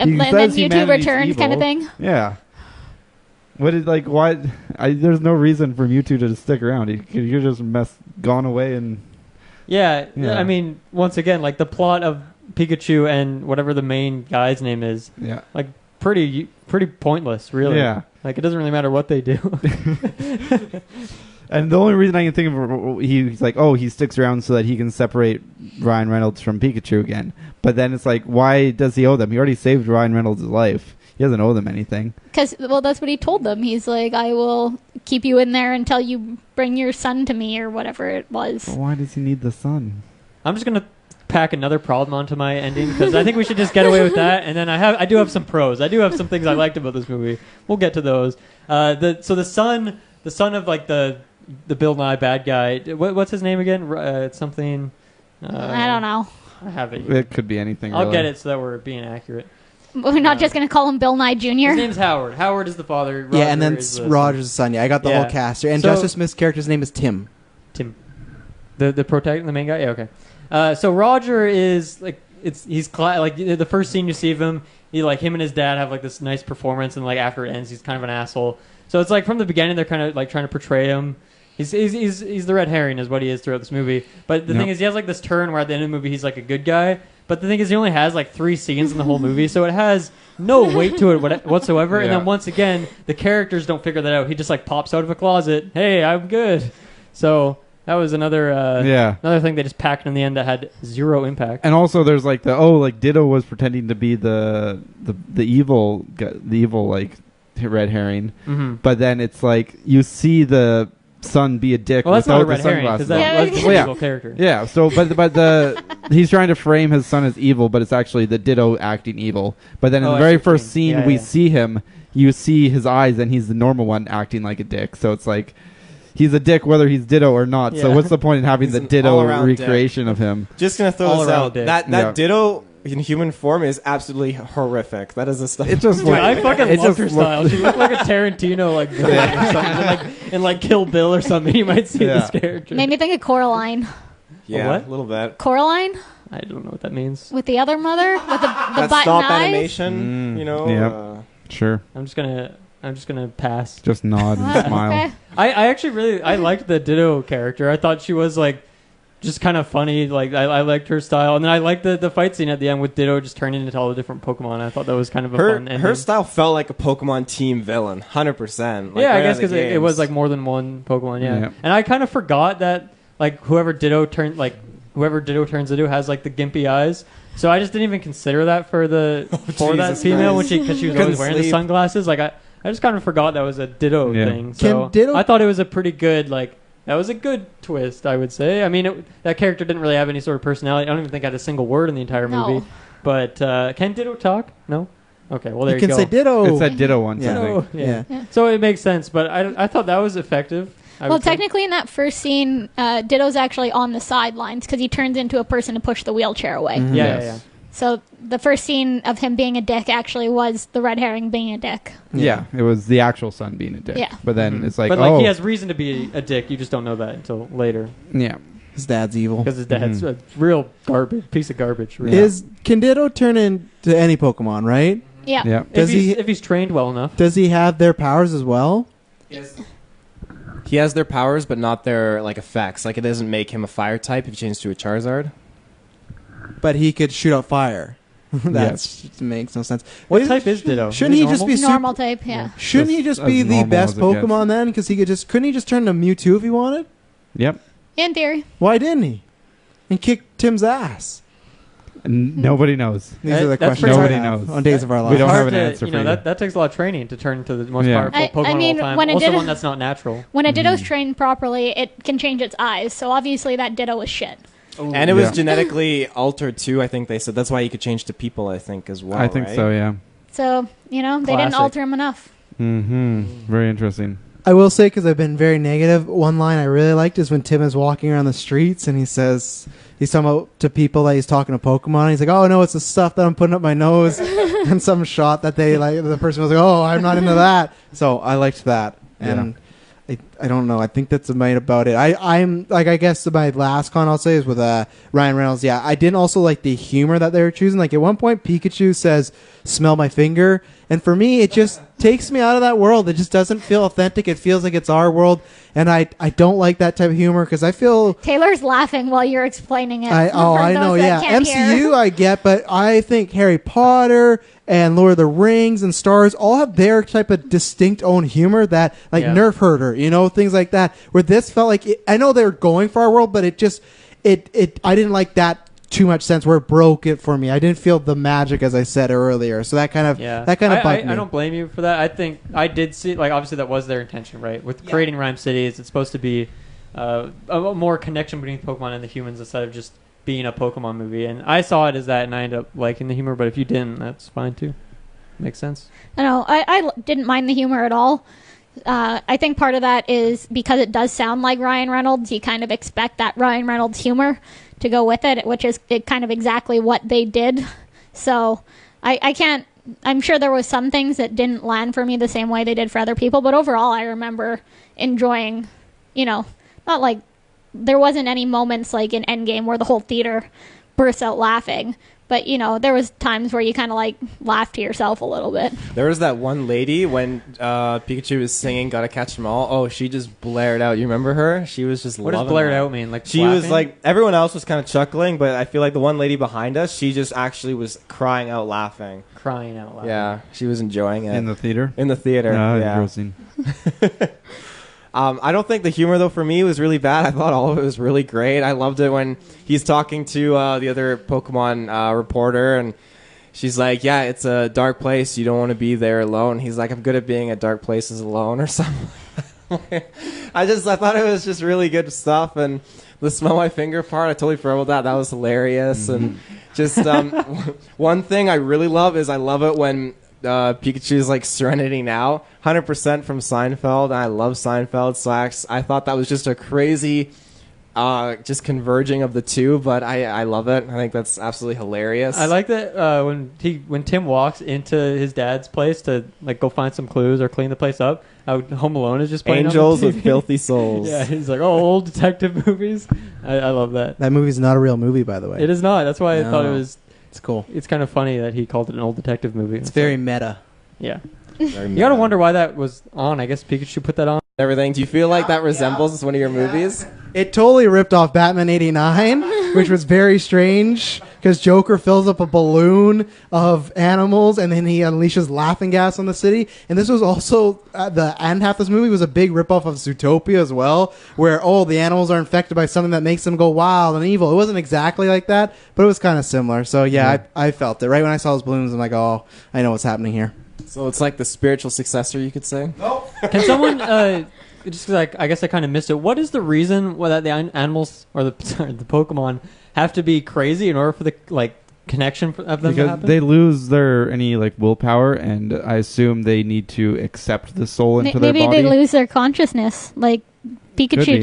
And then Mewtwo returns, kind of thing. Yeah. Why? There's no reason for Mewtwo to stick around. He could just gone away and. Yeah, I mean, once again, the plot of Pikachu and whatever the main guy's name is. Yeah. Pretty pointless, really. Yeah. It doesn't really matter what they do. And the only reason I can think of, he's he sticks around so that he can separate Ryan Reynolds from Pikachu again. But then it's why does he owe them? He already saved Ryan Reynolds' life. He doesn't owe them anything. Because, that's what he told them. He's I will keep you in there until you bring your son to me, or whatever it was. But why does he need the son? I'm just going to pack another problem onto my ending, because I think we should just get away with that. And then I do have some pros. I do have some things I liked about this movie. We'll get to those. The son of the Bill Nye bad guy. What's his name again? It's something. I don't know. I have it. It could be anything. I'll get it so that we're being accurate. We're not just going to call him Bill Nye Jr. His name's Howard. Howard is the father. Roger and then Roger's the son. Yeah, I got the whole cast here. And Justice Smith's character's name is Tim. The main guy. Yeah, okay. So Roger is the first scene you see of him, him and his dad have this nice performance, and after it ends, he's kind of an asshole. So it's from the beginning they're kind of trying to portray him. He's the red herring is what he is throughout this movie. But the thing is, he has this turn where at the end of the movie he's a good guy. But the thing is, he only has 3 scenes in the whole movie, so it has no weight to it whatsoever. Yeah. And then once again, the characters don't figure that out. He just pops out of a closet. Hey, I'm good. So that was another thing they just packed in the end that had zero impact. And also, there's Ditto was pretending to be the evil red herring, but then it's you see the son be a dick without the sunglasses. That's the evil character. Yeah. So, but he's trying to frame his son as evil, but it's actually the Ditto acting evil. But then in the very first scene we see him, you see his eyes, and he's the normal one acting like a dick. So it's he's a dick whether he's Ditto or not. Yeah. So what's the point in having the Ditto recreation of him? Just gonna throw this out. That Ditto in human form is absolutely horrific. That is the stuff. It's just I fucking loved her style. She looked like a Tarantino villain or something, in Kill Bill or something. You might see this character. Made me think of Coraline. Yeah, a little bit. Coraline? I don't know what that means. With the other mother, with the That button stop eyes. animation, you know. Yep. Sure. I'm just gonna pass. Just nod and smile. Okay. I actually I liked the Ditto character. I thought she was like just kind of funny. Like I liked her style, and then I liked the fight scene at the end with Ditto just turning into all the different Pokemon. I thought that was kind of a fun ending. Her style felt like a Pokemon team viiln, 100%. I guess because it was like more than one Pokemon. Yeah. And I kind of forgot that like whoever Ditto turns into has like the gimpy eyes. So I just didn't even consider that for that female because she was always wearing the sunglasses. Like I just kind of forgot that was a Ditto thing. So I thought it was a pretty good that was a good twist, I would say. I mean, that character didn't really have any sort of personality. I don't even think I had a single word in the entire movie. But can Ditto talk? No? Okay, well, there you go. You can say Ditto. It said Ditto once, I think. Yeah. So it makes sense, but I thought that was effective. Well, technically in that first scene, Ditto's actually on the sidelines because he turns into a person to push the wheelchair away. Mm-hmm. Yeah. So the first scene of him being a dick actually was the red herring being a dick. Yeah, it was the actual son being a dick. Yeah. But then it's like, But he has reason to be a dick. You just don't know that until later. Yeah. His dad's evil. Because his dad's a real piece of garbage. Really. Can Ditto turn into any Pokemon, right? Yeah. Yeah. If he's trained well enough. Does he have their powers as well? Yes. He has their powers, but not their effects. Like it doesn't make him a fire type if he changes to a Charizard. But he could shoot out fire. That makes no sense. What type is Ditto? Shouldn't he just be normal type? Yeah. Shouldn't he just be the best Pokemon then? Because couldn't he just turn to Mewtwo if he wanted? Yep. In theory. Why didn't he? And kick Tim's ass. Nobody knows. These are the That's questions nobody I have knows. on Days of Our Lives. We don't have an to, answer for you. That takes a lot of training to turn into the most powerful Pokemon I mean, of all time. when it Also did- one that's not natural. When a Ditto's trained properly, it can change its eyes. So obviously that Ditto was shit. And it was genetically altered too, I think they said. That's why he could change to people, I think, as well. I think so, yeah. So, they didn't Classic. alter him enough. Mm-hmm. Very interesting. I will say, because I've been very negative, one line I really liked is when Tim is walking around the streets and he says, he's talking about to people that he's talking to Pokemon. He's like, oh, no, it's the stuff that I'm putting up my nose. And some shot that the person was like, oh, I'm not into that. So I liked that. And I don't know. I think that's about it. I'm like, I guess my last con I'll say is with Ryan Reynolds. Yeah, I didn't also like the humor that they were choosing. Like at one point, Pikachu says, smell my finger. And for me, it just takes me out of that world. It just doesn't feel authentic. It feels like it's our world. And I don't like that type of humor because I feel... Taylor's laughing while you're explaining it. I know, yeah. MCU I get, but I think Harry Potter and Lord of the Rings and Stars all have their type of distinct own humor that, Nerf Herder, things like that. Where this felt like... I know they were going for our world, but it just... I didn't like that too much sense where it broke it for me. I didn't feel the magic as I said earlier. So that kind of bugged me. I don't blame you for that. I think I did see obviously that was their intention, right? With creating Rhyme Cities, it's supposed to be a more connection between Pokemon and the humans instead of just being a Pokemon movie. And I saw it as that, and I ended up liking the humor. But if you didn't, that's fine too. Makes sense. I didn't mind the humor at all. I think part of that is because it does sound like Ryan Reynolds. You kind of expect that Ryan Reynolds humor to go with it, which is kind of exactly what they did. So I can't... I'm sure there was some things that didn't land for me the same way they did for other people, but overall I remember enjoying, not like... There wasn't any moments like in Endgame where the whole theater bursts out laughing. But, there was times where you kind of laughed to yourself a little bit. There was that one lady when Pikachu was singing Gotta Catch 'Em All. Oh, she just blared out. You remember her? She was just loving What does blared that. out mean? She laughing? was everyone else was kind of chuckling, but I feel like the one lady behind us, she just actually was crying out laughing. Crying out loud. Yeah, she was enjoying it. In the theater? In the theater, yeah. Interesting. I don't think the humor, though, for me was really bad. I thought all of it was really great. I loved it when he's talking to the other Pokemon reporter, and she's like, yeah, it's a dark place. You don't want to be there alone. He's like, I'm good at being at dark places alone or something. I thought it was just really good stuff. And the smell my finger part, I totally forgot about that. That was hilarious. And just one thing I really love is I love it when Pikachu's Serenity Now, 100% from Seinfeld. I love Seinfeld. So I thought that was just a crazy just converging of the two, but I love it. I think that's absolutely hilarious. I like that when Tim walks into his dad's place to like go find some clues or clean the place up. Home Alone is just playing Angels on the with TV. filthy souls. Yeah, he's like, old detective movies. I love that. That movie's not a real movie, by the way. It is not. That's why I No. thought it was. It's cool. It's kind of funny that he called it an old detective movie. It's very meta. Yeah. Very You gotta mad. wonder why that was on. I guess Pikachu put that on. Everything. Do you feel like that resembles one of your movies? It totally ripped off Batman 89, which was very strange because Joker fills up a balloon of animals and then he unleashes laughing gas on the city. And this was also the end half of this movie was a big ripoff of Zootopia as well, where the animals are infected by something that makes them go wild and evil. It wasn't exactly like that, but it was kind of similar. So yeah, I felt it right when I saw those balloons. I'm like, I know what's happening here. So it's like the spiritual successor, you could say. Can someone just 'cause I guess I kind of missed it. What is the reason why that the animals or the Pokemon have to be crazy in order for the connection of them to Because happen? they lose any willpower, and I assume they need to accept the soul into their Maybe body. they lose their consciousness, like Could Pikachu be.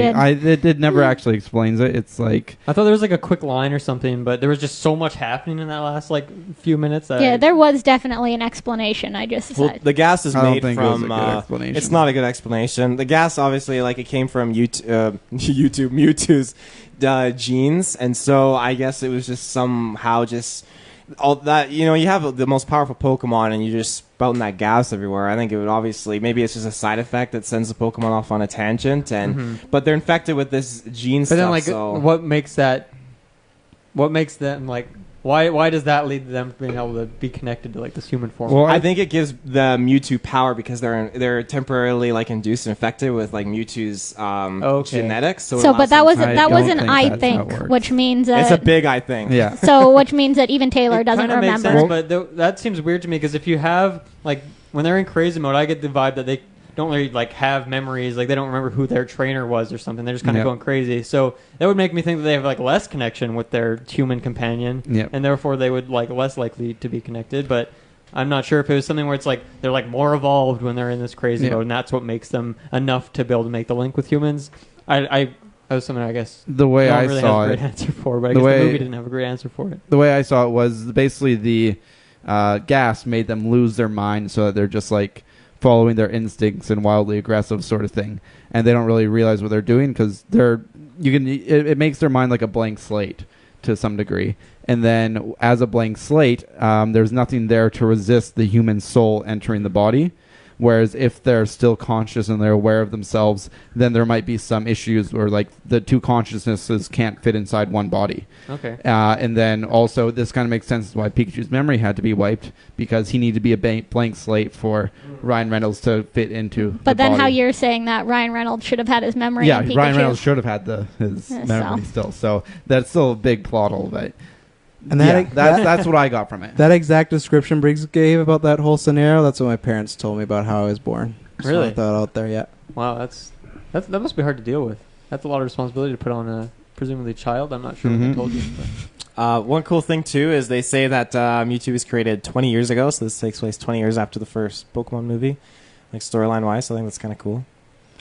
did. It never actually explains it. It's like I thought there was a quick line or something, but there was just so much happening in that last few minutes. That Yeah, there was definitely an explanation. I just Well, decided. the gas is I don't made think it was a from. good explanation. It's not a good explanation. The gas, obviously, it came from Mewtwo's genes, and so I guess it was just somehow just all that. You have the most powerful Pokemon, and you just spouting that gas everywhere. I think it would maybe it's just a side effect that sends the Pokemon off on a tangent, and but they're infected with this gene But stuff. then, so what makes them Why does that lead to them being able to be connected to this human form? Well, I think it gives the Mewtwo power because they're temporarily induced and infected with Mewtwo's genetics. So, it but allows that them was to- I that don't was an think I that's think, how it works. which means It's a big I think. yeah. so which means that even Taylor doesn't kinda makes remember. sense, but that seems weird to me because if you have when they're in crazy mode, I get the vibe that they don't really have memories. They don't remember who their trainer was or something. They're just kind of Yep. going crazy. So that would make me think that they have less connection with their human companion, Yep. and therefore they would less likely to be connected. But I'm not sure if it was something where it's they're more evolved when they're in this crazy Yeah. mode, and that's what makes them enough to be able to make the link with humans. That was something I guess The way don't I really saw have a it, great answer for, but I the guess way- the movie didn't have a great answer for it. the way I saw it was basically the gas made them lose their mind, so that they're just following their instincts and wildly aggressive sort of thing, and they don't really realize what they're doing because it makes their mind like a blank slate to some degree, and then as a blank slate, there's nothing there to resist the human soul entering the body. Whereas if they're still conscious and they're aware of themselves, then there might be some issues where the two consciousnesses can't fit inside one body. Okay. And then also this kind of makes sense why Pikachu's memory had to be wiped, because he needed to be a blank slate for Ryan Reynolds to fit into. But the then how body. you're saying that Ryan Reynolds should have had his memory. Yeah, in Pikachu. Ryan Reynolds should have had his Yeah, memory so. still. So that's still a big plot hole, but And that's what I got from it. That exact description Briggs gave about that whole scenario, that's what my parents told me about how I was born. Just Really? wanna throw it out there, yeah. Wow, that must be hard to deal with. That's a lot of responsibility to put on a presumably child. I'm not sure what they told you. But. One cool thing too is they say that Mewtwo was created 20 years ago, so this takes place 20 years after the first Pokemon movie, storyline wise. So I think that's kind of cool.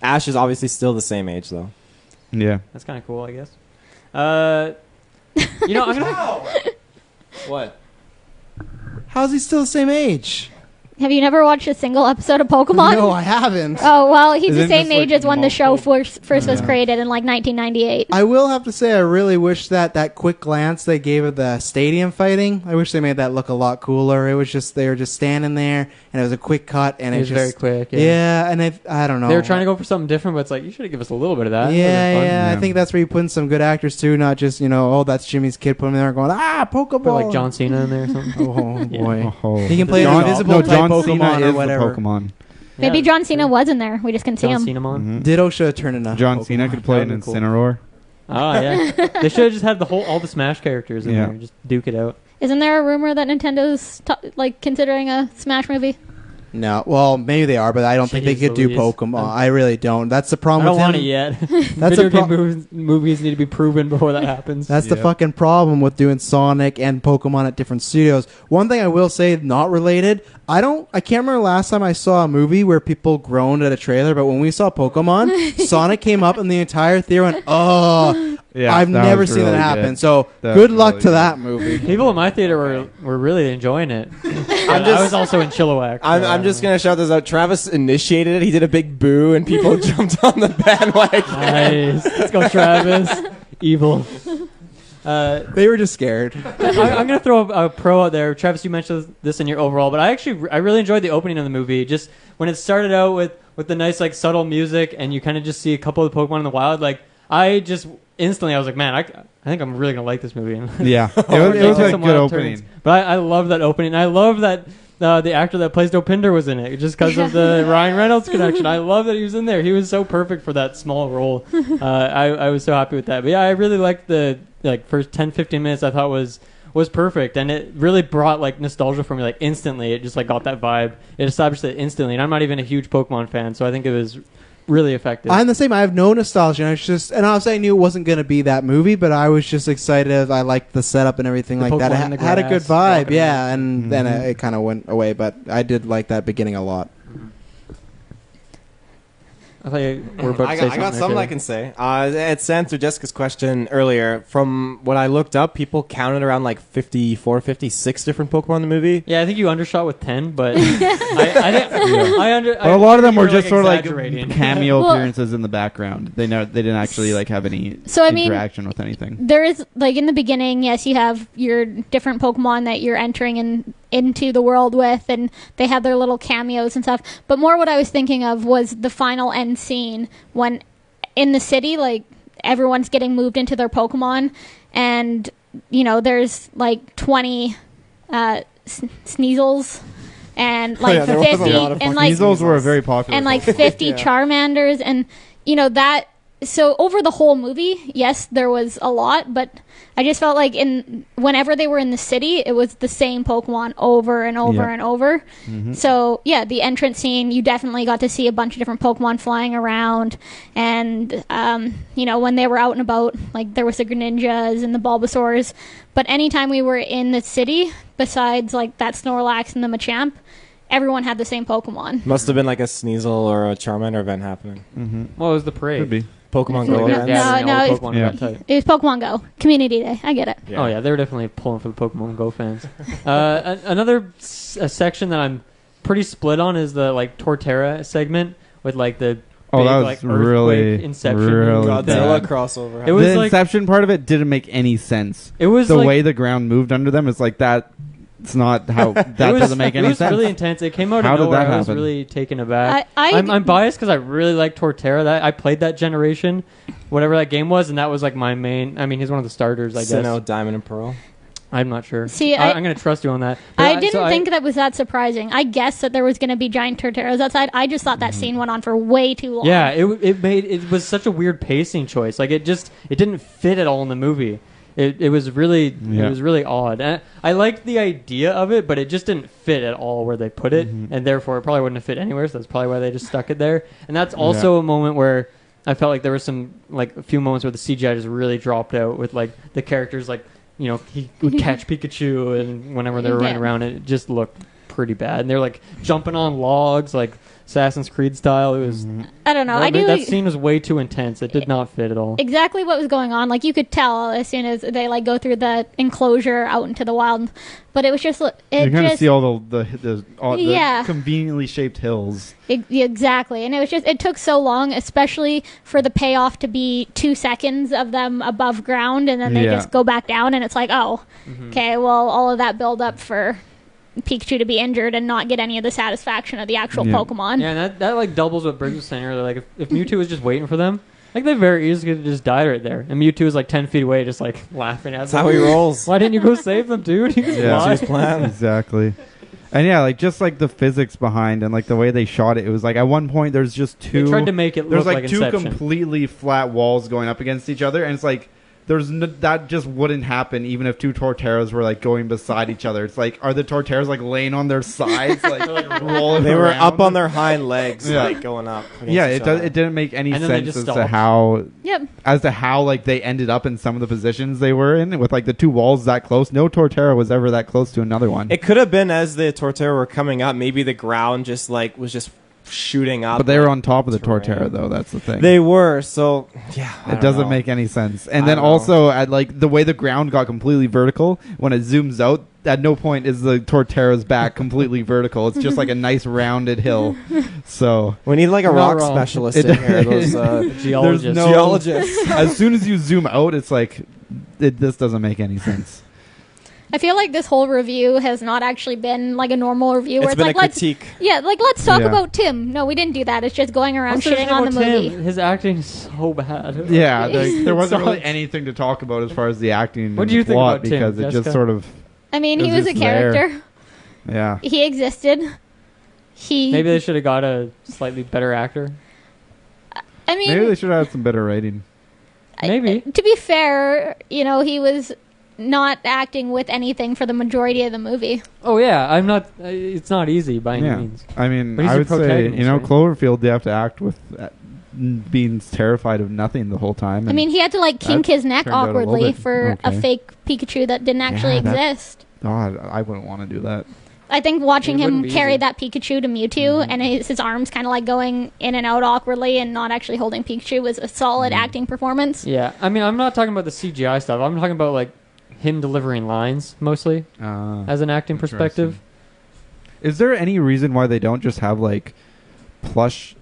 Ash is obviously still the same age though. Yeah. That's kind of cool, I guess. I'm gonna. What? How's he still the same age? Have you never watched a single episode of Pokemon? No, I haven't. Oh, well, he's the Isn't same this, age as when the show multiple- first was created in 1998. I will have to say I really wish that quick glance they gave of the stadium fighting, I wish they made that look a lot cooler. It was just, they were just standing there, and it was a quick cut, and It was just, very quick. Yeah, and I don't know. They were trying to go for something different, but it's you should have given us a little bit of that. Yeah, Yeah. I think that's where you put in some good actors too, not just that's Jimmy's kid. Put him in there going Pokeball. Put John Cena in there or something. Oh boy, Oh. he can play an John- invisible no, type John Pokemon Cena or is whatever. the Pokemon. Maybe Yeah, John Cena true. was in there. We just couldn't see John him. Cena on. Mhm. Ditto should have turned into John Pokemon. Cena could play an That would be cool. Incineroar. Oh yeah, they should have just had all the Smash characters in Yeah. there, just duke it out. Isn't there a rumor that Nintendo's considering a Smash movie? No, well, maybe they are, but I don't think they Jeez could do Louise. Pokemon. I really don't. That's the I problem don't with want him. it yet. That's Video a game movies need to be proven before that happens. That's the Yeah. fucking problem with doing Sonic and Pokemon at different studios. One thing I will say, not related, I can't remember last time I saw a movie where people groaned at a trailer, but when we saw Pokemon, Sonic came up and the entire theater went, oh, Yeah, I've that never was seen that really happen. good. So That good was luck really to good. that movie. People in my theater were really enjoying it. I was also in Chilliwack. I'm just gonna shout this out. Travis initiated it. He did a big boo, and people jumped on the bandwagon. Nice. Let's go, Travis. Evil. They were just scared. I'm going to throw a pro out there. Travis, you mentioned this in your overall, but I really enjoyed the opening of the movie. Just when it started out with the nice, like, subtle music, and you kind of just see a couple of the Pokemon in the wild, like, I just instantly, I was like, man, I think I'm really going to like this movie. Yeah, it was a some good wild opening. turns. But I love that opening. I love that the actor that plays Dopinder was in it, just because of the Ryan Reynolds connection. I love that he was in there. He was so perfect for that small role. I was so happy with that. But yeah, I really liked the first 10-15 minutes. I thought was perfect, and it really brought like nostalgia for me, like instantly. It just like got that vibe. It established it instantly, and I'm not even a huge Pokemon fan, so I think it was really effective. I'm the same. I have no nostalgia. And obviously I knew it wasn't going to be that movie, but I was just excited. I liked the setup and everything The like that. Pokemon in the It had a good grass, vibe, walking yeah. around. And then it kind of went away, but I did like that beginning a lot. I thought you were about to say I got something I can. can say. It's to answer Jessica's question earlier. From what I looked up, people counted around like 54, 56 different Pokemon in the movie. Yeah, I think you undershot with 10, but I But a lot of them were you're, just sort of like exaggerating. cameo Well- appearances in the background. They didn't actually like have any So, I mean, interaction with anything. There is, like, in the beginning, yes, you have your different Pokemon that you're entering into the world with, and they have their little cameos and stuff. But more what I was thinking of was the final end scene when in the city, like, everyone's getting moved into their Pokemon, and, you know, there's, like, 20 Sneasels and, like, yeah, there was a 50, lot of and, fucking like, Measles were a very popular. and like Pokemon. 50 Yeah. Charmanders, and you know that. So over the whole movie, yes, there was a lot, but I just felt like whenever they were in the city, it was the same Pokemon over and over Yeah. and over. Mhm. So yeah, the entrance scene, you definitely got to see a bunch of different Pokemon flying around, and you know, when they were out and about, like there was the Greninjas and the Bulbasaurs. But anytime we were in the city, besides like that Snorlax and the Machamp, everyone had the same Pokemon. Must have been like a Sneasel or a Charmander event happening. What was the parade? Could be. Pokemon No, Go no, event. Yeah, no, all the it's- Pokemon Yeah. event type. It was Pokemon Go. Community Day. I get it. Oh yeah, they were definitely pulling for the Pokemon Go fans. Another section that I'm pretty split on is the like Torterra segment with like the Oh, big, that was like, earthquake really, Inception. really Godzilla bad. crossover. It was the like- Inception part of it didn't make any sense. It was The like, way the ground moved under them is like that. It's not how that it was, doesn't make any It was sense. really intense. It came out How of did nowhere. that I was happen? really taken aback. I'm I'm biased because I really like Torterra. That I played that generation, whatever that game was, and that was like my main. I mean, he's one of the starters, I guess. Sinnoh, Diamond and Pearl. I'm not sure. See, I'm going to trust you on that. But I didn't so think that was that surprising. I guessed that there was going to be giant Torterras outside. I just thought that scene went on for way too long. Yeah, it was such a weird pacing choice. Like it didn't fit at all in the movie. It was really odd. And I liked the idea of it, but it just didn't fit at all where they put it, and therefore it probably wouldn't have fit anywhere. So that's probably why they just stuck it there. And that's also a moment where I felt like there was some like a few moments where the CGI just really dropped out with like the characters, like, you know, he would catch Pikachu, and whenever they were running around, it just looked pretty bad. And they're like jumping on logs, like Assassin's Creed style. It was. I don't know. That scene was way too intense. It did not fit at all. Exactly what was going on. Like you could tell as soon as they like go through the enclosure out into the wild, but it was just You kind of see all the Yeah. conveniently shaped hills. Exactly, and it took so long, especially for the payoff to be 2 seconds of them above ground, and then they Yeah. just go back down, and it's like, oh, okay, well, all of that build up for Pikachu to be injured and not get any of the satisfaction of the actual Yeah. Pokemon. Yeah, and that like doubles what Briggs was saying earlier. Like if Mewtwo was just waiting for them, like they very easily could have just died right there. And Mewtwo was like 10 feet away, just like laughing at That's them. how he rolls. Why didn't you go save them, dude? You just Yeah. fly. That's his plan. Exactly. And yeah, like just like the physics behind and like the way they shot it, it was like at one point there's just They two. tried to make it There's look like like two Inception. completely flat walls going up against each other, and it's like that just wouldn't happen even if two Torterras were like going beside each other. It's like, are the Torterras like laying on their sides, like rolling? They were around? up on their hind legs, Yeah. like going up. against Yeah, each it other. didn't make any And then they sense just as to stopped. how like they ended up in some of the positions they were in with like the two walls that close. No Torterra was ever that close to another one. It could have been as the Torterra were coming up, maybe the ground just like was just shooting up. But they were on top of the terrain. Torterra, though. That's the thing. They were, so yeah. It doesn't make any sense. And then also, at like the way the ground got completely vertical, when it zooms out, at no point is the Torterra's back completely vertical. It's just like a nice rounded hill. So we need like a rock wrong. specialist in here. Those Geologists. geologists. As soon as you zoom out, it's like this doesn't make any sense. I feel like this whole review has not actually been like a normal review where It's been like a critique. let's talk Yeah. about Tim. No, we didn't do that. It's just going around What's there to shitting say on the about movie. Tim? His acting is so bad. Yeah, there wasn't really Sucks. anything to talk about as far as the acting. What and do you the think plot about Tim, because it Jessica? just sort of I mean, he It was was a just there. character. yeah. He existed. Maybe they should have got a slightly better actor. I mean, Maybe they should have had some better writing. Maybe. to be fair, he was not acting with anything for the majority of the movie. Oh yeah, I'm not. It's not easy by any Yeah, means. I mean, But he's I a would say protagonist, right? Cloverfield. They have to act with being terrified of nothing the whole time. I mean, he had to like kink that his neck turned out a little awkwardly bit- for a okay. fake Pikachu that didn't actually Yeah, that- exist. God, I wouldn't want to do that. I think watching It him wouldn't be carry easy. that Pikachu to Mewtwo and his arms kind of like going in and out awkwardly and not actually holding Pikachu was a solid acting performance. Yeah, I mean, I'm not talking about the CGI stuff. I'm talking about like him delivering lines mostly as an acting perspective. Is there any reason why they don't just have like plush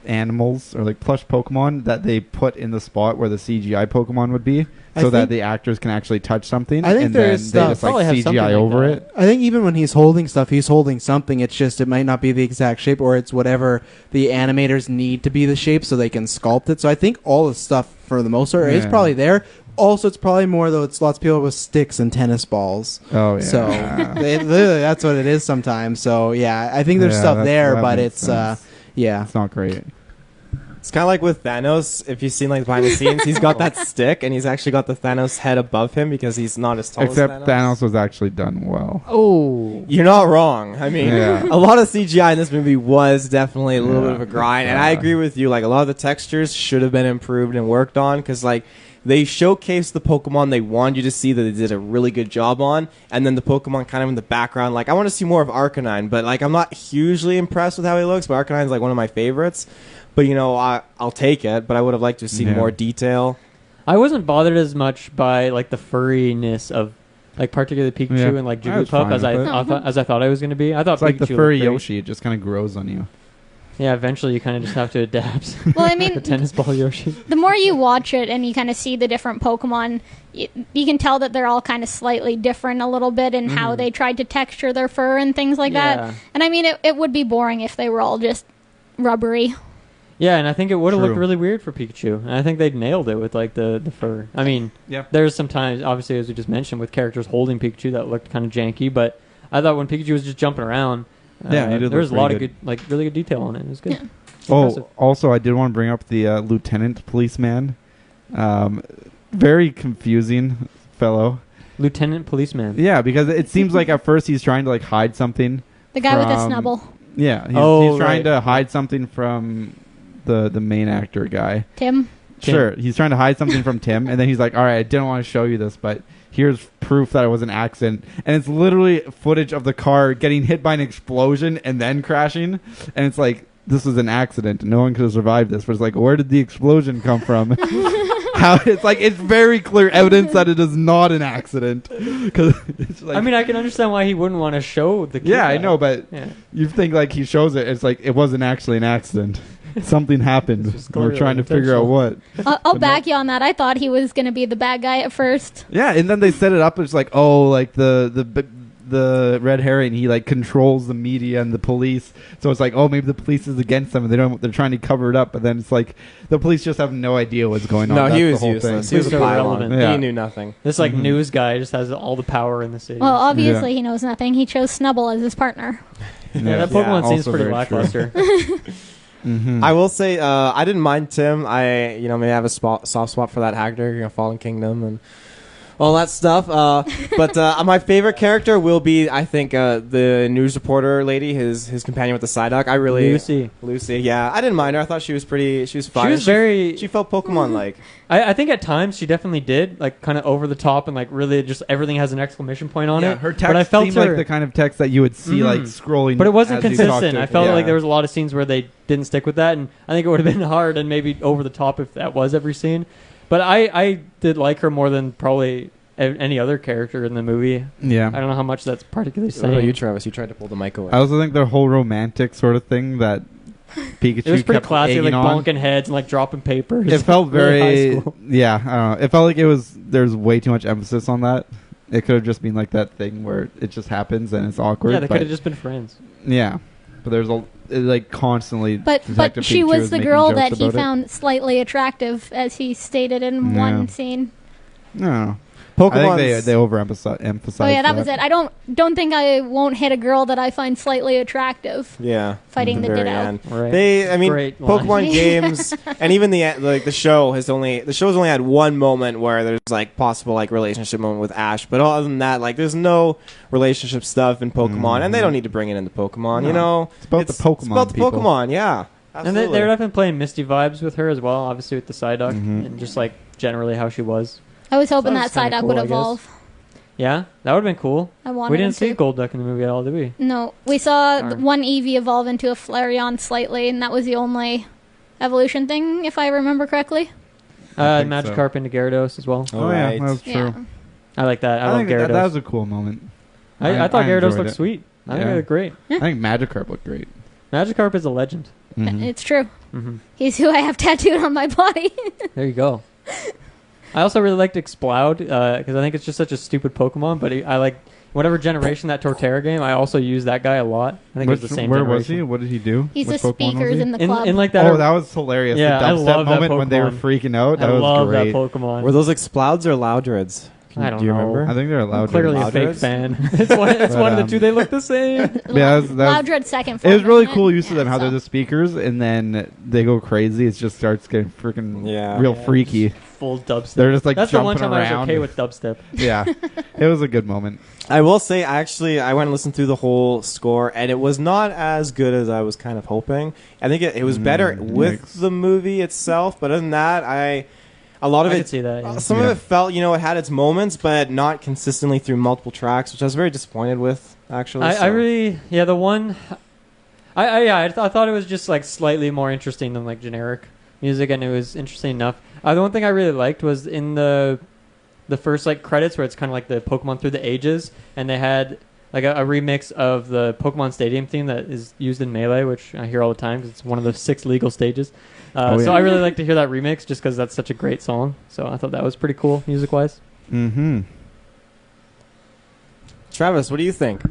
animals or like plush Pokemon that they put in the spot where the CGI Pokemon would be, so that the actors can actually touch something? I think and there then is they stuff. just like Probably have something CGI like over that. it. I think even when he's holding stuff, he's holding something. It's just it might not be the exact shape, or it's whatever the animators need to be the shape so they can sculpt it. So I think all the stuff for the most part is Yeah. probably there. Also, it's probably more though. It's lots of people with sticks and tennis balls. Oh yeah. So literally, that's what it is sometimes. So yeah, I think there's Yeah, stuff there, that but makes it's sense. yeah. It's not great. It's kind of like with Thanos. If you've seen like behind the scenes, he's got that stick, and he's actually got the Thanos head above him because he's not as tall Except as Thanos was actually done well. Oh, You're not wrong. I mean, Yeah. a lot of CGI in this movie was definitely a little Yeah. bit of a grind, and I agree with you. Like a lot of the textures should have been improved and worked on because like they showcased the Pokemon they wanted you to see that they did a really good job on, and then the Pokemon kind of in the background. Like I want to see more of Arcanine, but like I'm not hugely impressed with how he looks. But Arcanine's like one of my favorites. But I'll take it. But I would have liked to see more detail. I wasn't bothered as much by like the furriness of like particularly Pikachu Yeah, and like I was Jigglypuff fine as I with it. thought I was going to be. I thought It's like the Pikachu furry looked great. Yoshi. It just kind of grows on you. Yeah, eventually you kind of just have to adapt. Well, I the mean, tennis ball Yoshi. the more you watch it and you kind of see the different Pokemon, you can tell that they're all kind of slightly different a little bit in how they tried to texture their fur and things like Yeah. that. And I mean, it would be boring if they were all just rubbery. Yeah, and I think it would have True. looked really weird for Pikachu. And I think they nailed it with like the fur. I mean, Yeah. there's sometimes, obviously, as we just mentioned, with characters holding Pikachu that looked kind of janky. But I thought when Pikachu was just jumping around, Yeah, he did there was a look lot pretty of good, like really good detail on it. It was good. Yeah. Impressive. Oh, also, I did want to bring up the lieutenant policeman. Very confusing fellow. Lieutenant Policeman. Yeah, because it seems like at first he's trying to like hide something. The guy with the From- snubble, Yeah, he's trying to hide something from the main actor guy. Tim. Sure, he's trying to hide something from Tim, and then he's like, "All right, I didn't want to show you this, but here's proof that it was an accident." And it's literally footage of the car getting hit by an explosion and then crashing, and it's like, this is an accident. No one could have survived this. But it's like, where did the explosion come from? How it's like it's very clear evidence that it is not an accident. 'Cause it's like, I mean, I can understand why he wouldn't want to show the kid yeah, I that. know, but Yeah. you think like he shows it. It's like it wasn't actually an accident. Something happened. It's just We're clearly trying to figure out intentional. what. I'll back you on that. I thought he was going to be the bad guy at first. Yeah, and then they set it up. It's like, oh, like the red herring. He like controls the media and the police. So it's like, oh, maybe the police is against them, and they're trying to cover it up. But then it's like the police just have no idea what's going on. No, That's he the was whole useless. thing. He was a So pylon. irrelevant. Yeah. He knew nothing. This like Mhm. news guy just has all the power in the city. Well, obviously he knows nothing. He chose Snubble as his partner. yeah, that Pokemon Yeah, seems also pretty very true. lackluster. Mhm. I will say, I didn't mind Tim. I, maybe have a soft spot for that actor, Fallen Kingdom, and all that stuff. But my favorite character will be, I think, the news reporter lady, his companion with the Psyduck. I really Lucy. Yeah, I didn't mind her. I thought she was pretty. She was fine. She was very. She felt Pokemon like. I think at times she definitely did, like, kind of over the top and like really just everything has an exclamation point on it. Her text but I felt seemed like the kind of text that you would see like scrolling. But it wasn't as you talked consistent. to I felt like there was a lot of scenes where they didn't stick with that, and I think it would have been hard and maybe over the top if that was every scene. But I did like her more than probably any other character in the movie. Yeah. I don't know how much that's particularly What saying. about you, Travis? You tried to pull the mic away. I also think the whole romantic sort of thing that Pikachu it was pretty kept classy, egging like on. bonking heads and like dropping papers. It felt Really high very, school. yeah, I don't know. It felt like there's way too much emphasis on that. It could have just been like that thing where it just happens and it's awkward. Yeah, they but- could have just been friends. Yeah, but there's like constantly. But Detective she Pikachu was the making girl jokes that he about it. found slightly attractive, as he stated in Yeah. one scene. No, Pokemon. I think they emphasize. Oh yeah, that was it. I don't think I won't hit a girl that I find slightly attractive. Yeah, Fighting at the very Ditto. end. Right. I mean, Great line. Pokemon games, and even the show has only had one moment where there's like possible like relationship moment with Ash, but other than that, like there's no relationship stuff in Pokemon, and they don't need to bring it into Pokemon. No. You know, It's about the Pokemon It's about the people. Pokemon. Yeah, And absolutely. they're definitely playing Misty vibes with her as well, obviously with the Psyduck, Mhm. and just like generally how she was. I was hoping Sounds that kinda Psyduck cool, would I guess. evolve. Yeah, that would have been cool. I wanted We didn't him see to. Golduck in the movie at all, did we? No, we saw Darn. one Eevee evolve into a Flareon slightly, and that was the only evolution thing, if I remember correctly. I think Magikarp into Gyarados as well. Oh Right. yeah, that was true. Yeah. I like that. I, I love think Gyarados. that was a cool moment. I thought I Gyarados enjoyed looked it. sweet. I think Yeah. it looked great. I think Magikarp looked great. Magikarp is a legend. Mhm. It's true. Hmm He's who I have tattooed on my body. There you go. I also really liked Exploud because I think it's just such a stupid Pokemon, but I like whatever generation that Torterra game. I also use that guy a lot. I think it was the same Where generation. was he? What did he do? He's Which the Pokemon was speakers he? in the club. In like that. Oh, that was hilarious. Yeah, the I dubstep love that moment when they were Pokemon. freaking out. I That was love great. that Pokemon. Were those Explouds or Loudreds? I don't Do you know. remember? I think they're allowed. Clearly a Loudreds? fake fan. it's one of the two. They look the same. Yeah, that was- Loudred second. It was form, really isn't cool it? use of them, how they're the speakers, and then they go crazy. It just starts getting freaking real Yeah, freaky. Full dubstep. They're just like That's the jumping one time around. I was okay with dubstep. Yeah, it was a good moment. I will say, I went and listened through the whole score, and it was not as good as I was kind of hoping. I think it was better with yikes. the movie itself, but other than that, a lot of I it, could see that. Yeah. some of it felt, it had its moments, but not consistently through multiple tracks, which I was very disappointed with, actually. I really, the one, I thought it was just like slightly more interesting than like generic music, and it was interesting enough. The one thing I really liked was in the first like credits where it's kind of like the Pokemon Through the Ages, and they had like a remix of the Pokemon Stadium theme that is used in Melee, which I hear all the time 'cause it's one of the 6 legal stages. So I really like to hear that remix just because that's such a great song. So I thought that was pretty cool music-wise. Mm-hmm. Travis, what do you think?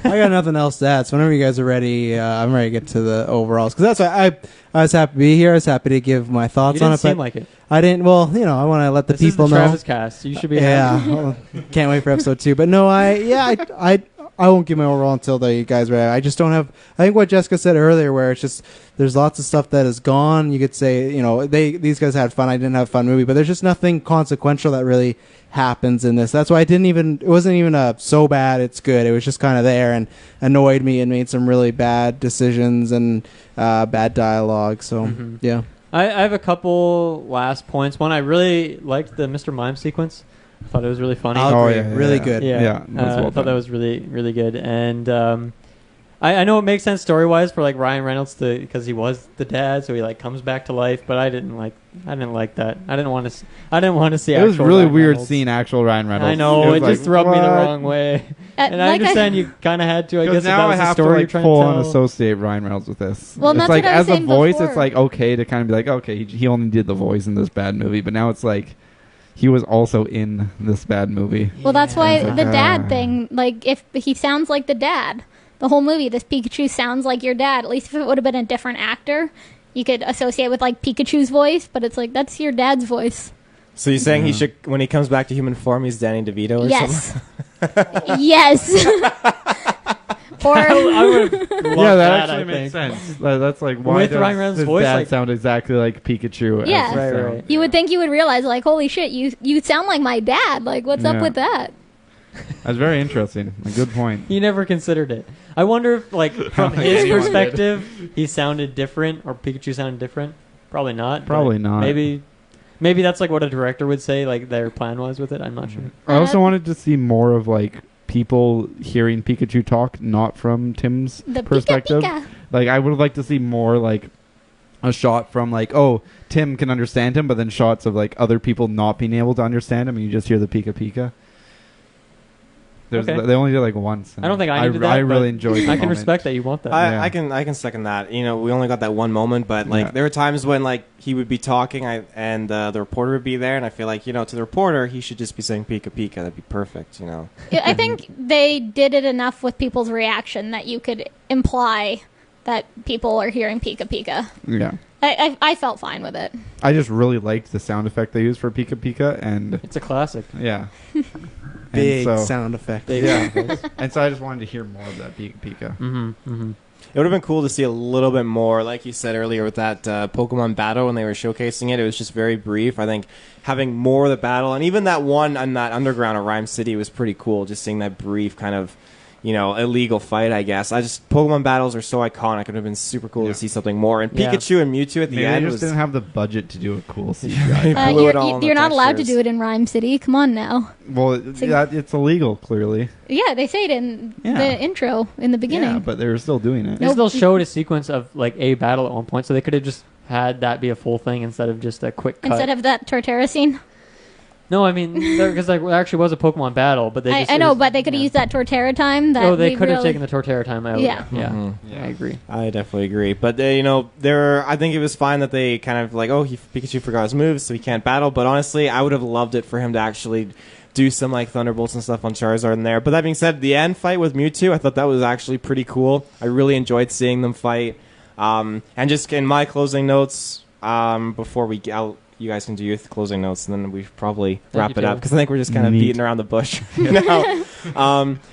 I got nothing else to add. So whenever you guys are ready, I'm ready to get to the overalls. Because that's why I was happy to be here. I was happy to give my thoughts You on didn't it. seem But like it. I didn't. Well, I want to let the This is people the know. Travis cast. You should be Yeah, happy. well, can't wait for episode 2. But no, I won't give my overall until the guys are ready. I just don't have. I think what Jessica said earlier, where it's just there's lots of stuff that is gone. You could say, these guys had fun. I didn't have a fun movie, but there's just nothing consequential that really happens in this. That's why it wasn't even a so bad it's good. It was just kind of there and annoyed me and made some really bad decisions and bad dialogue. So yeah. I have a couple last points. One, I really liked the Mr. Mime sequence. I thought it was really funny. I'll agree. yeah, Really yeah. good. Yeah, Yeah, it was well I thought done. that was really, really good. And I know it makes sense story-wise for like Ryan Reynolds because he was the dad, so he like comes back to life. But I didn't like that. I didn't want to see. It was actual really Ryan weird Reynolds. seeing actual Ryan Reynolds. I know it was just rubbed me the what? wrong way. And I like understand you kind of had to. I guess Because if that now I was the have to story you're like trying full to on tell. associate Ryan Reynolds with this. Well, it's that's like what I was as a saying voice, before. it's like okay to kind of be like okay, he only did the voice in this bad movie, but now it's like he was also in this bad movie. Well, that's why Yeah. the dad thing, like, if he sounds like the dad, the whole movie, this Pikachu sounds like your dad. At least if it would have been a different actor, you could associate with, like, Pikachu's voice, but it's like, that's your dad's voice. So you're saying he should, when he comes back to human form, he's Danny DeVito or something? Yes. Yes. Or I would Yeah, that actually makes sense. That's like, why With does Ryan Reynolds' his voice, dad like- sound exactly like Pikachu? Yeah. as he Right, sounds? right. you would think you would realize, like, holy shit, you sound like my dad. Like, what's up Yeah. with that? That's very interesting. A good point. He never considered it. I wonder if, like, from think his anyone perspective, he sounded different, or Pikachu sounded different. Probably not. but Probably not. Maybe that's like what a director would say. Like their plan was with it. I'm not sure. I also wanted to see more of like people hearing Pikachu talk, not from Tim's The perspective. Pika Pika. Like I would like to see more like a shot from like, oh, Tim can understand him, but then shots of like other people not being able to understand him, and you just hear the Pika Pika. Okay. They only did like once. and I don't think I needed that. I really but enjoyed. The I can moment. respect that you want that. Yeah. I can second that. You know, we only got that one moment, but like Yeah. there were times when like he would be talking, and the reporter would be there, and I feel like, you know, to the reporter he should just be saying Pika Pika. That'd be perfect. You know. Yeah, I think they did it enough with people's reaction that you could imply that people are hearing Pika Pika. Yeah. I felt fine with it. I just really liked the sound effect they used for Pika Pika, and It's a classic. yeah. Big and so, sound effect. Yeah. And so I just wanted to hear more of that Pika Pika. Mm-hmm. Mm-hmm. It would have been cool to see a little bit more, like you said earlier, with that Pokemon battle when they were showcasing it. It was just very brief. I think having more of the battle, and even that one on that underground at Rhyme City was pretty cool. Just seeing that brief kind of, you know, illegal fight, I guess. Pokemon battles are so iconic. It would have been super cool Yeah. to see something more. And Yeah. Pikachu and Mewtwo at the Maybe end they just was didn't have the budget to do a cool They CGI. blew it all on the You're not allowed to textures. do it in Rhyme City. Come on now. Well, it's illegal, clearly. Yeah, they say it in Yeah. the intro in the beginning. Yeah, but they were still doing it. They still showed a sequence of like a battle at one point, so they could have just had that be a full thing instead of just a quick cut. Instead of that Torterra scene. No, I mean, because there actually was a Pokemon battle, but they just, I it know, was- but they could have yeah. used that Torterra time. That Oh, they we could have really- taken the Torterra time out. Yeah. Yeah. Mhm. Yeah. I agree. I definitely agree. But you know, I think it was fine that they kind of like, oh, Pikachu forgot his moves, so he can't battle. But honestly, I would have loved it for him to actually do some like Thunderbolts and stuff on Charizard in there. But that being said, the end fight with Mewtwo, I thought that was actually pretty cool. I really enjoyed seeing them fight. And just in my closing notes, before we get out. You guys can do your closing notes, and then we probably wrap it up because I think we're just kind of Neat. beating around the bush now.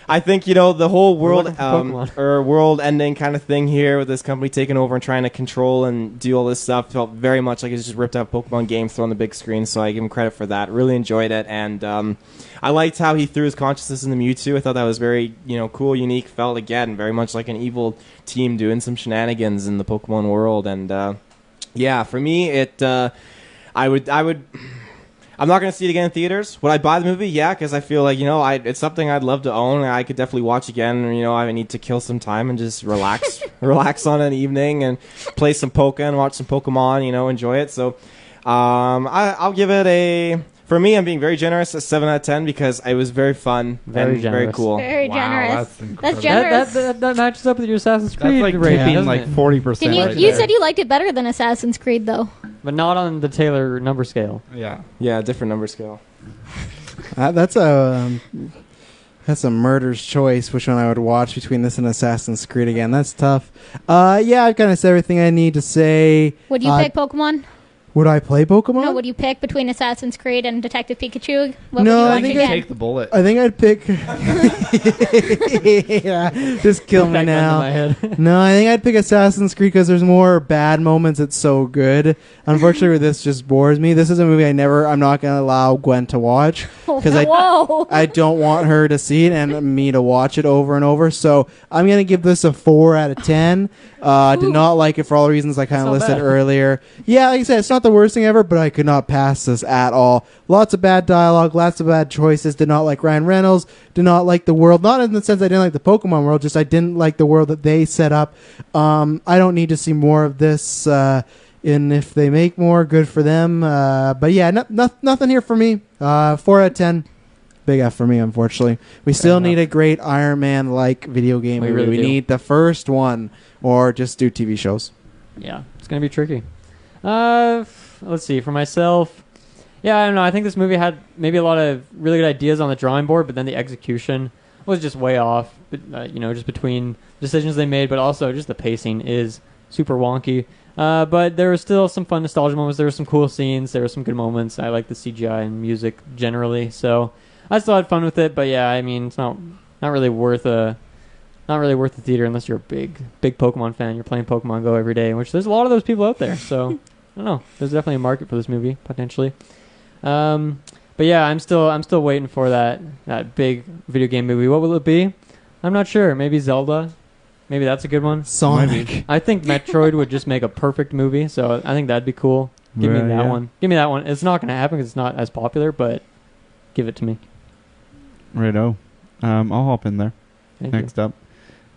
I think, you know, the whole world looking for Pokemon. or world-ending kind of thing here with this company taking over and trying to control and do all this stuff felt very much like it's just ripped out Pokemon games thrown on the big screen. So I give him credit for that. Really enjoyed it, and I liked how he threw his consciousness in the Mewtwo. I thought that was very, you know, cool, unique. Felt again very much like an evil team doing some shenanigans in the Pokemon world, and yeah, for me it. I would. I'm not going to see it again in theaters. Would I buy the movie? Yeah, because I feel like, you know, it's something I'd love to own. I could definitely watch again. You know, I need to kill some time and just relax, relax on an evening and play some Poke and watch some Pokemon. You know, enjoy it. So, I'll give it a. For me, I'm being very generous, a 7 out of 10 because it was very fun Very and very generous. cool. Very Wow, generous. that's incredible. That's generous. That matches up with your Assassin's Creed That's like rating, tipping doesn't like it? 40%. Can you? right You there. said you liked it better than Assassin's Creed, though. but not on the Taylor number scale. Yeah. Yeah, different number scale. That's a murder's choice. Which one I would watch between this and Assassin's Creed again? That's tough. Yeah, I've kind of said everything I need to say. Would you pick Pokemon? Would I play Pokemon? No, would you pick between Assassin's Creed and Detective Pikachu? What No, would you I watch think again? Take the bullet. I think I'd pick. Yeah, just kill me That gun to now. my head. No, I think I'd pick Assassin's Creed because there's more bad moments. It's so good. Unfortunately, this just bores me. This is a movie I'm not going to allow Gwen to watch because Whoa. I don't want her to see it and me to watch it over and over. So I'm going to give this a 4 out of 10. Did not like it for all the reasons I kind of That's not listed bad. earlier. Yeah, like I said, it's not the worst thing ever, but I could not pass this at all. Lots of bad dialogue, lots of bad choices. Did not like Ryan Reynolds. Did not like the world. Not in the sense I didn't like the Pokemon world, just I didn't like the world that they set up. I don't need to see more of this. And if they make more, good for them. But yeah, nothing here for me. 4 out of 10. Big F for me, unfortunately. We still need a great Iron Man-like video game We movie. really We do. need the first one, or just do TV shows. Yeah, it's gonna be tricky. Let's see. For myself, yeah, I don't know. I think this movie had maybe a lot of really good ideas on the drawing board, but then the execution was just way off. But, you know, just between decisions they made, but also just the pacing is super wonky. But there was still some fun nostalgia moments. There were some cool scenes. There were some good moments. I like the CGI and music generally, so I still had fun with it. But yeah, I mean, it's not really worth a not really worth the theater unless you're a big Pokemon fan. You're playing Pokemon Go every day, which there's a lot of those people out there. So I don't know. There's definitely a market for this movie potentially. But yeah, I'm still waiting for that big video game movie. What will it be? I'm not sure. Maybe Zelda. Maybe that's a good one. Sonic. I think Metroid would just make a perfect movie. So I think that'd be cool. Give me that one. Give me that one. It's not going to happen because it's not as popular, but give it to me. Righto. I'll hop in there. Next up.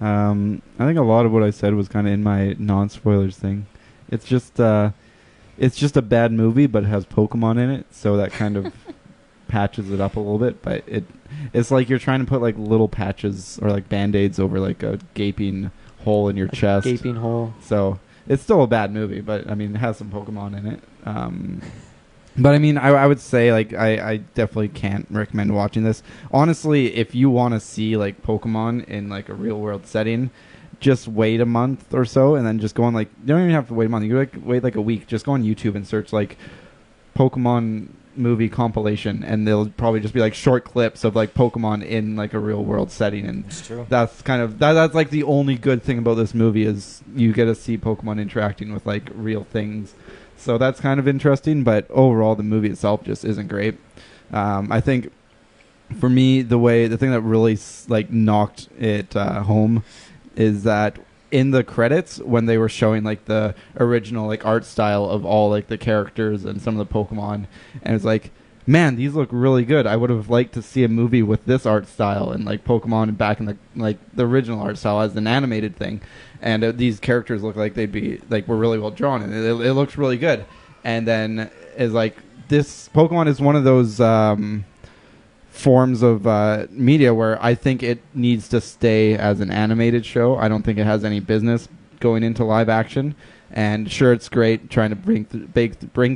I think a lot of what I said was kind of in my non-spoilers thing. It's just a bad movie, but it has Pokemon in it, so that kind of patches it up a little bit. But it's like you're trying to put like little patches or like band-aids over like a gaping hole in your chest. Gaping hole. So it's still a bad movie, but I mean, it has some Pokemon in it. But I mean, I would say like I definitely can't recommend watching this. Honestly, if you want to see like Pokemon in like a real world setting, just wait a month or so and then just go on like, you don't even have to wait a month. You like wait like a week. Just go on YouTube and search like Pokemon movie compilation, and they'll probably just be like short clips of like Pokemon in like a real world setting. And It's true. that's kind of that's like the only good thing about this movie is you get to see Pokemon interacting with like real things. So that's kind of interesting, but overall the movie itself just isn't great. I think for me the thing that really like knocked it home is that in the credits when they were showing like the original like art style of all like the characters and some of the Pokemon, and it's like, man, these look really good. I would have liked to see a movie with this art style and like Pokemon back in the original art style as an animated thing, and these characters look like they'd be like were really well drawn and it looks really good. And then is like this Pokemon is one of those forms of media where I think it needs to stay as an animated show. I don't think it has any business going into live action. And sure, it's great trying to bring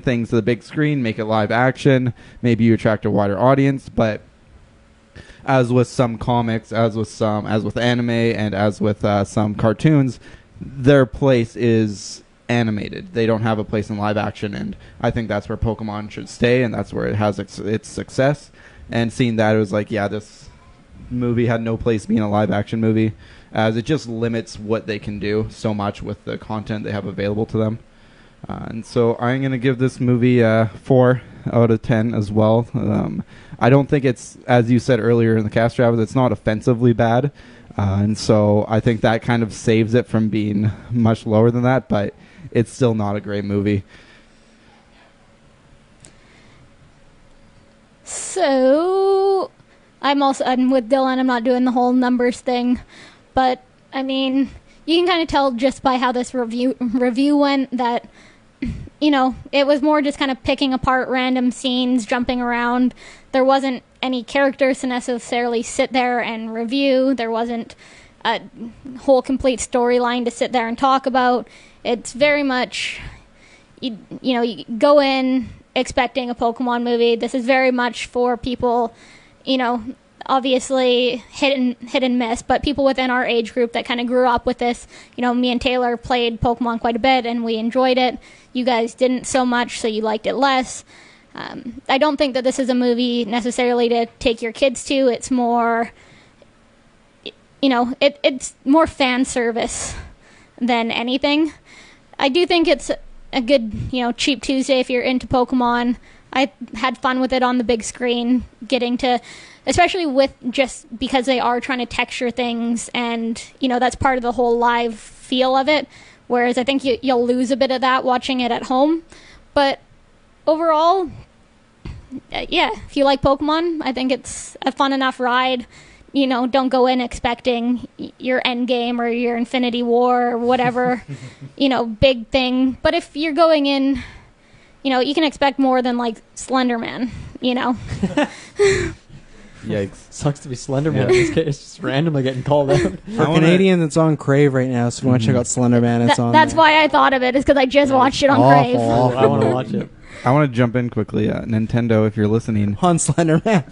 things to the big screen, make it live action. Maybe you attract a wider audience, but as with some comics, as with anime, and as with some cartoons, their place is animated. They don't have a place in live action, and I think that's where Pokemon should stay, and that's where it has its success. And seeing that, it was like, yeah, this movie had no place being a live action movie, as it just limits what they can do so much with the content they have available to them. And so I'm going to give this movie 4 out of 10 as well. I don't think it's, as you said earlier in the cast, Travis, it's not offensively bad. And so I think that kind of saves it from being much lower than that, but it's still not a great movie. So I'm with Dylan. I'm not doing the whole numbers thing, but I mean, you can kind of tell just by how this review went that, you know, it was more just kind of picking apart random scenes, jumping around. There wasn't any characters to necessarily sit there and review. There wasn't a whole complete storyline to sit there and talk about. It's very much, you go in expecting a Pokemon movie. This is very much for people, you know, obviously hit and miss, but people within our age group that kind of grew up with this. You know, me and Taylor played Pokemon quite a bit and we enjoyed it. You guys didn't so much, so you liked it less. I don't think that this is a movie necessarily to take your kids to. It's more, you know, it's more fan service than anything. I do think it's a good, you know, cheap Tuesday if you're into Pokemon. I had fun with it on the big screen, getting to, especially with just because they are trying to texture things, and, you know, that's part of the whole live feel of it, whereas I think you'll lose a bit of that watching it at home. But overall, yeah, if you like Pokemon, I think it's a fun enough ride. You know, don't go in expecting your Endgame or your Infinity War or whatever, you know, big thing. But if you're going in, you know, you can expect more than, like, Slender Man, you know. Yikes. Sucks to be Slender Man. Yeah. It's just randomly getting called out. For Canadians, it's on Crave right now, so if you want to check out Slender Man, it's on That's there. why I thought of it, is because I just watched it on Crave. Awful. I want to watch it. I want to jump in quickly. Nintendo, if you're listening. On Slender Man.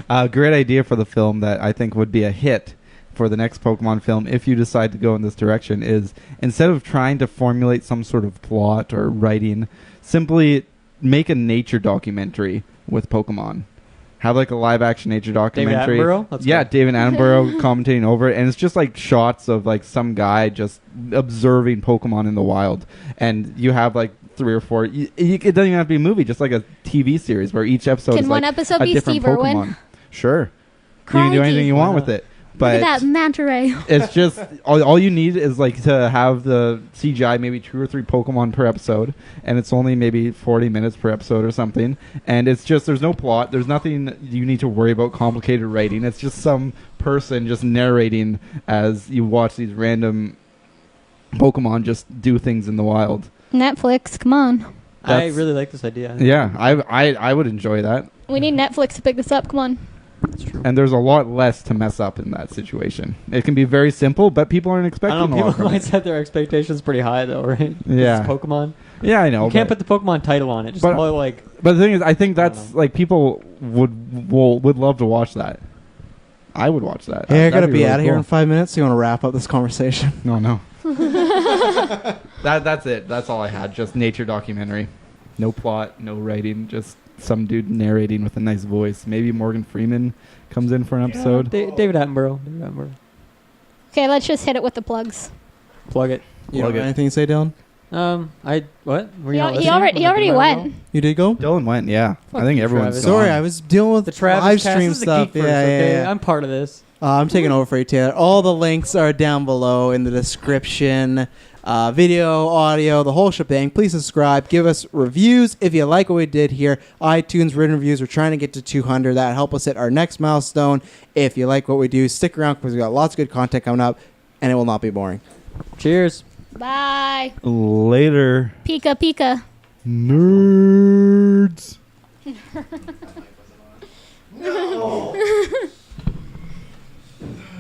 A great idea for the film that I think would be a hit for the next Pokemon film, if you decide to go in this direction, is instead of trying to formulate some sort of plot or writing, simply make a nature documentary with Pokemon. have like a live action nature documentary. David Attenborough? That's Yeah, cool. David Attenborough commentating over it, and it's just like shots of like some guy just observing Pokemon in the wild, and you have like 3 or 4. It doesn't even have to be a movie, just like a TV series where each episode Can is one like episode a be different Steve Pokemon. Irwin? Sure, you can do Crikey. anything you want with it. But Look at that manta ray. it's just all you need is like to have the CGI, maybe 2 or 3 Pokemon per episode, and it's only maybe 40 minutes per episode or something. And it's just there's no plot, there's nothing you need to worry about complicated writing. It's just some person just narrating as you watch these random Pokemon just do things in the wild. Netflix, come on. I That's- really like this idea. Yeah, I would enjoy that. We need Netflix to pick this up. Come on. That's true. And there's a lot less to mess up in that situation. It can be very simple, but people aren't I expecting don't know. a lot People from might it. set their expectations pretty high, though, right? Yeah. It's Pokemon. Yeah, I know. You can't but- put the Pokemon title on it. Just But- call it like. But the thing is, I think I don't that's know. like people would love to watch that. I would watch that. Hey, I gotta That'd be really out of here cool. in 5 minutes. So you want to wrap up this conversation? No. That's it. That's all I had. Just nature documentary. No plot, no writing. Just some dude narrating with a nice voice. Maybe Morgan Freeman comes in for an episode. David Attenborough. David Attenborough. Okay, let's just hit it with the plugs. Plug it. You don't Plug have it. anything to say, Dylan? What? Were He, you not he listening already, when he I already did my went. role? You did go? Dylan went, yeah. Fuck I think you, everyone's Travis. Sorry, gone. I was dealing with The Travis live cast. stream This is the stuff. Geek Yeah, verse, okay? yeah. I'm part of this. I'm taking over for you, Taylor. All the links are down below in the description. Video, audio, the whole shebang. Please subscribe. Give us reviews if you like what we did here. iTunes written reviews. We're trying to get to 200. That help us hit our next milestone. If you like what we do, stick around because we got lots of good content coming up, and it will not be boring. Cheers. Bye. Later. Pika Pika. Nerds. No.